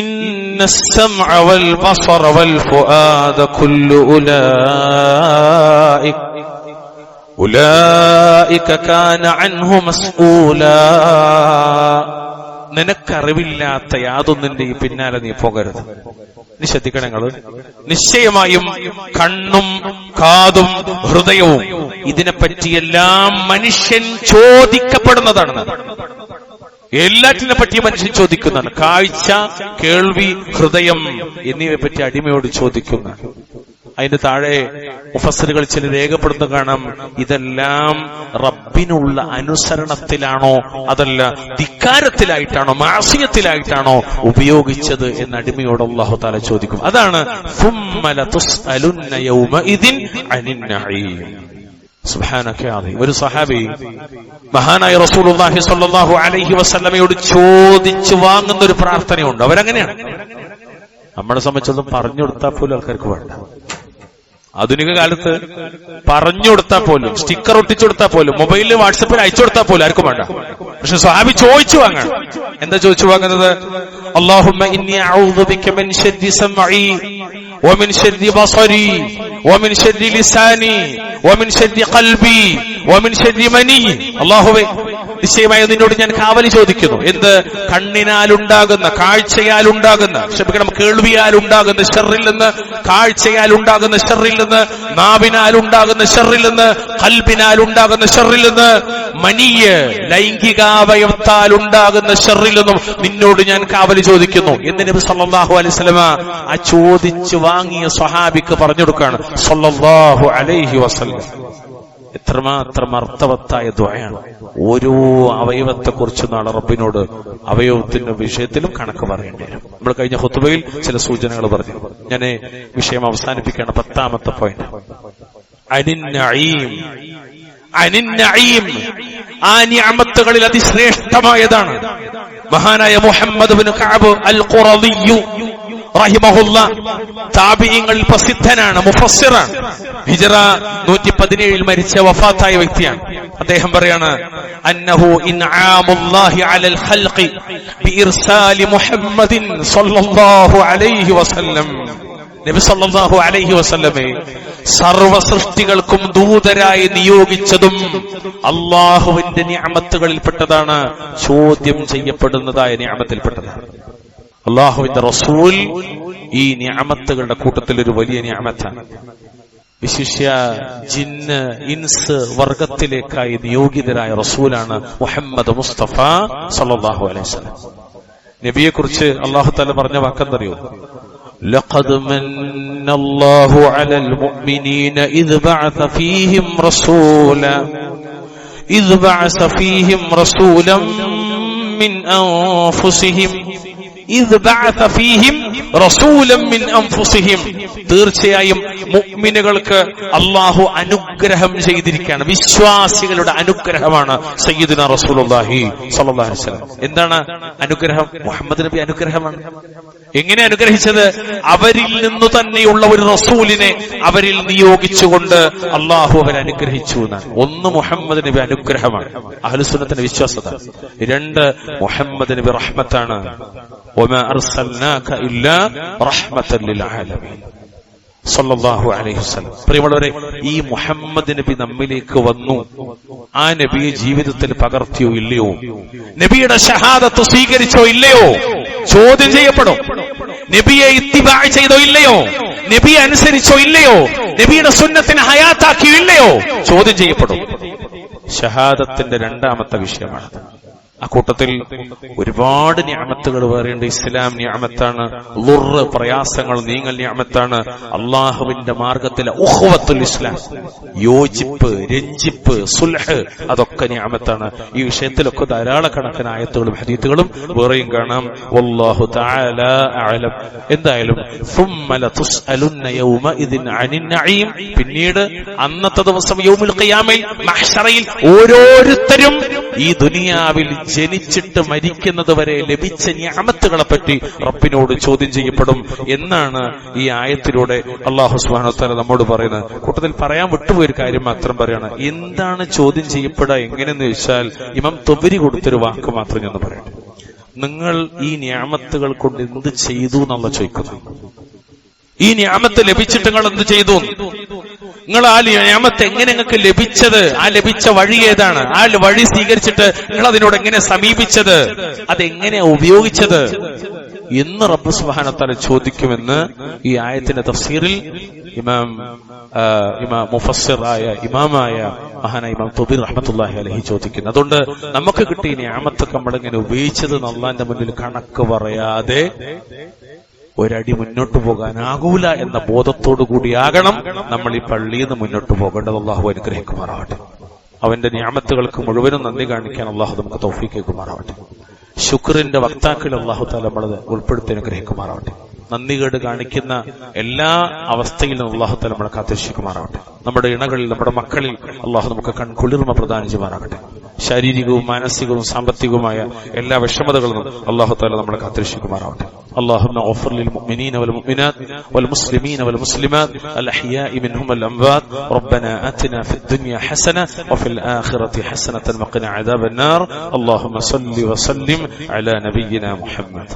ഇന്നസ് സമഅ വൽ ബസറ വൽ ഫുആദ കുല്ലു ഉലൈക കാന അൻഹു മസ്ഊലാ. നിനക്കറിവില്ലാത്ത യാതൊന്നിന്റെയും പിന്നാലെ നീ പോകരുത്. നീ ശ്രദ്ധിക്കണം നിങ്ങൾ. നിശ്ചയമായും കണ്ണും കാതും ഹൃദയവും ഇതിനെപ്പറ്റിയെല്ലാം മനുഷ്യൻ ചോദിക്കപ്പെടുന്നതാണ്. എല്ലാറ്റിനെ പറ്റിയും മനുഷ്യൻ ചോദിക്കുന്നതാണ്. കാഴ്ച, കേൾവി, ഹൃദയം എന്നിവയെ പറ്റി അടിമയോട് ചോദിക്കുന്ന. അതിന്റെ താഴെ മുഫസ്സിറുകൾ ചില രേഖപ്പെടുന്ന കാണാം, ഇതെല്ലാം റബ്ബിനുള്ള അനുസരണത്തിലാണോ അതല്ല ധിക്കാരത്തിലായിട്ടാണോ മഅസിയത്തിലായിട്ടാണോ ഉപയോഗിച്ചത് എന്ന് അടിമയോട് അല്ലാഹു തആല ചോദിക്കും. അതാണ് സുമ്മ ലതുസ്അലുന്ന യൗമഇദിൻ അനിൻ നഈം. സുബ്ഹാനക യാ അലീം. ഒരു സഹാബി മഹാനായ റസൂലുള്ളാഹി സ്വല്ലല്ലാഹു അലൈഹി വസല്ലമയോട് ചോദിച്ചു വാങ്ങുന്ന ഒരു പ്രാർത്ഥനയുണ്ട്. അവരങ്ങനെയാണ്. നമ്മളെ സംബന്ധിച്ചൊന്നും പറഞ്ഞു കൊടുത്താൽ പോലും ആൾക്കാർക്ക് വേണ്ട. ആധുനിക കാലത്ത് പറഞ്ഞു കൊടുത്താൽ പോലും, സ്റ്റിക്കർ ഒട്ടിച്ചു കൊടുത്താൽ പോലും, മൊബൈലിൽ വാട്സപ്പിൽ അയച്ചു കൊടുത്താൽ പോലും ആർക്കും വേണ്ട. പക്ഷെ സ്വഹാബി ചോദിച്ചു വാങ്ങണം. എന്താ ചോദിച്ചു വാങ്ങുന്നത്? അല്ലാഹുമ്മ ഇന്നി അഊദു ബിക മിൻ ശർരി സമഇ വമിൻ ശർരി ബസരി വമിൻ ശർരി ലിസാനി വമിൻ ശർരി ഖൽബി വമിൻ ശർരി മനി. അല്ലാഹുവേ, നിശ്ചയമായി നിന്നോട് ഞാൻ കാവലി ചോദിക്കുന്നു. എന്ത്? കണ്ണിനാലുണ്ടാകുന്ന, കാഴ്ചയാലുണ്ടാകുന്ന, ക്ഷമിക്കണം, കേൾവിയാലുണ്ടാകുന്ന ഷർറിൽ നിന്ന്, കാഴ്ചയാലുണ്ടാകുന്ന ഷർറിൽ നിന്ന്, നാവിനാലുണ്ടാകുന്ന ഷർറിൽ നിന്ന്, ഖൽബിനാലുണ്ടാകുന്ന ഷർറിൽ നിന്ന്, മനിയ് ലൈംഗികാവയവത്താലുണ്ടാകുന്ന ഷർറിൽ നിന്നും നിന്നോട് ഞാൻ കാവലി ചോദിക്കുന്നു എന്ന് നബി സല്ലല്ലാഹു അലൈഹി വസല്ലമ ആ ചോദിച്ചു വാങ്ങിയ സ്വഹാബിക്ക് പറഞ്ഞു കൊടുക്കുകയാണ് സല്ലല്ലാഹു അലൈഹി വസല്ലം. എത്രമാത്രം അർത്ഥവത്തായ ദുആയാണ്. ഓരോ അവയവത്തെക്കുറിച്ച് നാളെ റബ്ബിനോട് അവയവത്തിന്റെ വിഷയത്തിലും കണക്ക് പറയേണ്ടി വരും. നമ്മൾ കഴിഞ്ഞ ഖുത്ബയിൽ ചില സൂചനകൾ പറഞ്ഞു. ഞാൻ വിഷയം അവസാനിപ്പിക്കുകയാണ്. 10-ാമത്തെ പോയിന്റ്. അനിൻ നഈം. അനിൻ നഈം, ആ നിഅമത്തുകളിൽ അതിശ്രേഷ്ഠമായതാണ്. മഹാനായ മുഹമ്മദ് ഇബ്നു കഅബ് അൽ ഖുറദി റഹിമഹുല്ലാ താബിഈങ്ങളിൽ പ്രസിദ്ധനാണ്, മുഫസ്സിറാണ്. ഹിജ്റ 117 മരിച്ച വഫാത്തായ വ്യക്തിയാണ്. അദ്ദേഹം പറയാണ്, അന്നഹു ഇൻആമുല്ലാഹി അലൽ ഖൽഖി ബിഇർസാലി മുഹമ്മദിൻ സ്വല്ലല്ലാഹു അലൈഹി വസല്ലം. നബി സല്ലല്ലാഹു അലൈഹി വസല്ലമെ സർവ സൃഷ്ടികൾക്കും ദൂതരായി നിയോഗിച്ചതും അള്ളാഹുവിന്റെ നിഅമത്തുകളിൽപ്പെട്ടതാണ്, ചോദ്യം ചെയ്യപ്പെടുന്നതായ നിഅമത്തിൽപ്പെട്ടതാണ്. അള്ളാഹുവിന്റെ റസൂൽ ഈ നിഅമത്തുകളുടെ കൂട്ടത്തിൽ ഒരു വലിയ നിഅമത്താണ്. വിശിഷ്യ ജിന്ന് ഇൻസ് വർഗത്തിലേക്കായി നിയോഗിതരായ റസൂലാണ് മുഹമ്മദ് മുസ്തഫ സല്ലല്ലാഹു അലൈഹി വസല്ലം. നബിയെ കുറിച്ച് അല്ലാഹു തആല പറഞ്ഞ വാക്കെന്തറിയോ? ലഖദ് മന്നല്ലാഹു അലൽ മുഅ്മിനീന ഇദ് ബഅസ ഫീഹിം റസൂലൻ മിൻ അൻഫുസിഹിം തീർച്ചയായും മുഅ്മിനുകൾക്ക് അല്ലാഹു അനുഗ്രഹം ചെയ്തിരിക്കുകയാണ്. വിശ്വാസികളുടെ അനുഗ്രഹമാണ് സയ്യിദുനാ റസൂലുള്ളാഹി സ്വല്ലല്ലാഹു അലൈഹി വസല്ലം. എന്താണ് അനുഗ്രഹം? മുഹമ്മദ് നബി അനുഗ്രഹമാണ്. എങ്ങനെ അനുഗ്രഹിച്ചത്? അവരിൽ നിന്നു തന്നെയുള്ള ഒരു റസൂലിനെ അവരിൽ നിയോഗിച്ചുകൊണ്ട് അള്ളാഹു അവരെ അനുഗ്രഹിച്ചു എന്നാണ്. ഒന്ന്, മുഹമ്മദ് നബി അനുഗ്രഹമാണ്, അഹ്ലുസുന്നത്തിന്റെ വിശ്വാസത. 2, മുഹമ്മദ് നബി റഹ്മത്താണ്. വമാ അർസൽനാക ഇല്ലാ റഹ്മത്തൻ ലിൽ ആലമീൻ സല്ലല്ലാഹു അലൈഹി വസല്ലം. പ്രിയമുള്ളവരെ, ഈ മുഹമ്മദ് നബി നമ്മിലേക്ക് വന്നു. ആ നബിയെ ജീവിതത്തിൽ പകർത്തിയോ ഇല്ലയോ? നബിയുടെ ഷഹാദത്ത് സ്വീകരിച്ചോ ഇല്ലയോ? ചോദ്യം ചെയ്യപ്പെടും. നബിയെ ഇത്തിബാ ചെയ്തോ ഇല്ലയോ? നബിയെ അനുസരിച്ചോ ഇല്ലയോ? നബിയുടെ സുന്നത്തിനെ ഹയാത്താക്കിയോ ഇല്ലയോ? ചോദ്യം ചെയ്യപ്പെടും. ഷഹാദത്തിന്റെ 2ാമത്തെ വിഷയമാണ്. അക്കൂട്ടത്തിൽ ഒരുപാട് നിഅമത്തുകൾ വേറെയുണ്ട്. ഇസ്ലാം നിഅമത്താണ്, ളുറ് പ്രയാസങ്ങൾ നീങ്ങൽ നിഅമത്താണ്, അള്ളാഹുവിന്റെ മാർഗത്തിലെ ഉഖ്വത്തുൽ ഇസ്ലാം, യോജിപ്പ്, രഞ്ജിപ്പ്, സുൽഹ്, അതൊക്കെ നിഅമത്താണ്. ഈ വിഷയത്തിലൊക്കെ ധാരാളക്കണക്കിന് ആയത്തുകളും ഹദീസുകളും വേറെയും കാണാം. വല്ലാഹു തആല അഅലം. എന്തായാലും സുമ്മ ലതുസ്അലുന്ന യൗമഇദിൻ അനിൻ നഈം. പിന്നീട് അന്നത്തെ ദിവസം യൗമുൽ ഖിയാമയിൽ മഹ്ശറയിൽ ഓരോരുത്തരും ഈ ദുനിയാവിൽ ജനിച്ചിട്ട് മരിക്കുന്നത് വരെ ലഭിച്ച നിഅമത്തുകളെ പറ്റി റബ്ബിനോട് ചോദ്യം ചെയ്യപ്പെടും എന്നാണ് ഈ ആയത്തിലൂടെ അല്ലാഹു സുബ്ഹാനഹു വ തആല നമ്മോട് പറയുന്നത്. കൂട്ടത്തിൽ പറയാൻ വിട്ടുപോയൊരു കാര്യം മാത്രം പറയാണ്. എന്താണ് ചോദ്യം ചെയ്യപ്പെടുക എങ്ങനെയെന്ന് ചോദിച്ചാൽ ഇമാം തൊബരി കൊടുത്തൊരു വാക്ക് മാത്രം ഞാൻ പറയട്ടെ. നിങ്ങൾ ഈ നിഅമത്തുകൾ കൊണ്ട് എന്ത് ചെയ്തു എന്നുള്ള ചോദിക്കുന്നു. ഈ നിഅമത്ത് ലഭിച്ചിട്ട് നിങ്ങൾ എന്ത് ചെയ്തു? നിങ്ങൾ ആ നിഅമത്ത് എങ്ങനെ നിങ്ങൾക്ക് ലഭിച്ചത്? ആ ലഭിച്ച വഴി ഏതാണ്? ആ വഴി സ്വീകരിച്ചിട്ട് നിങ്ങൾ അതിനോട് എങ്ങനെ സമീപിച്ചത്? അതെങ്ങനെ ഉപയോഗിച്ചത് എന്ന് റബ്ബ് സുബ്ഹാനഹു വ തആല ചോദിക്കുമെന്ന് ഈ ആയത്തിന്റെ തഫ്സീറിൽ ഇമാം മുഫസ്സിറായ ഇമാമായ മഹാനായ ഇമാം തൊബീർ റഹ്മത്തുള്ളാഹി അലൈഹി ചോദിക്കുന്നു. അതുകൊണ്ട് നമുക്ക് കിട്ടിയ നിഅമത്തൊക്കെ നമ്മളിങ്ങനെ ഉപയോഗിച്ചത് അല്ലാഹുവിന്റെ മുന്നിൽ കണക്ക് പറയാതെ ഒരടി മുന്നോട്ട് പോകാനാകൂല എന്ന ബോധത്തോടു കൂടിയാകണം നമ്മൾ ഈ പള്ളിയിൽ നിന്ന് മുന്നോട്ട് പോകേണ്ടത്. അല്ലാഹു അനുഗ്രഹിക്കുമാറാവട്ടെ. അവന്റെ നിഅമത്തുകൾക്ക് മുഴുവനും നന്ദി കാണിക്കാൻ അല്ലാഹു നമുക്ക് തൗഫീഖ് നൽകുമാറാവട്ടെ. ശുക്റിന്റെ വക്താക്കൾ അല്ലാഹു തആല നമ്മളെ ഉൾപ്പെടുത്തി അനുഗ്രഹിക്കുമാറാവട്ടെ. നന്ദികേട് കാണിക്കുന്ന എല്ലാ അവസ്ഥയിലും അല്ലാഹു തആല നമ്മളെ കാത്തുരക്ഷിക്കുമാറാവട്ടെ. നമ്മുടെ ഇണകളിൽ, നമ്മുടെ മക്കളിൽ അല്ലാഹു നമുക്ക് കൺകുളിർമ പ്രദാനം ചെയ്യുമാറാകട്ടെ. ശാരീരികവും മാനസികവും സാമ്പത്തികവുമായ എല്ലാ വിഷമതകളിൽ നിന്നും അല്ലാഹു തആല നമ്മളെ കാത്തുരക്ഷിക്കുമാറാവട്ടെ. اللهم اغفر للمؤمنين والمؤمنات والمسلمين والمسلمات الأحياء منهم والأموات. ربنا آتنا في الدنيا حسنة وفي الآخرة حسنة وقنا عذاب النار. اللهم صل وسلم على نبينا محمد.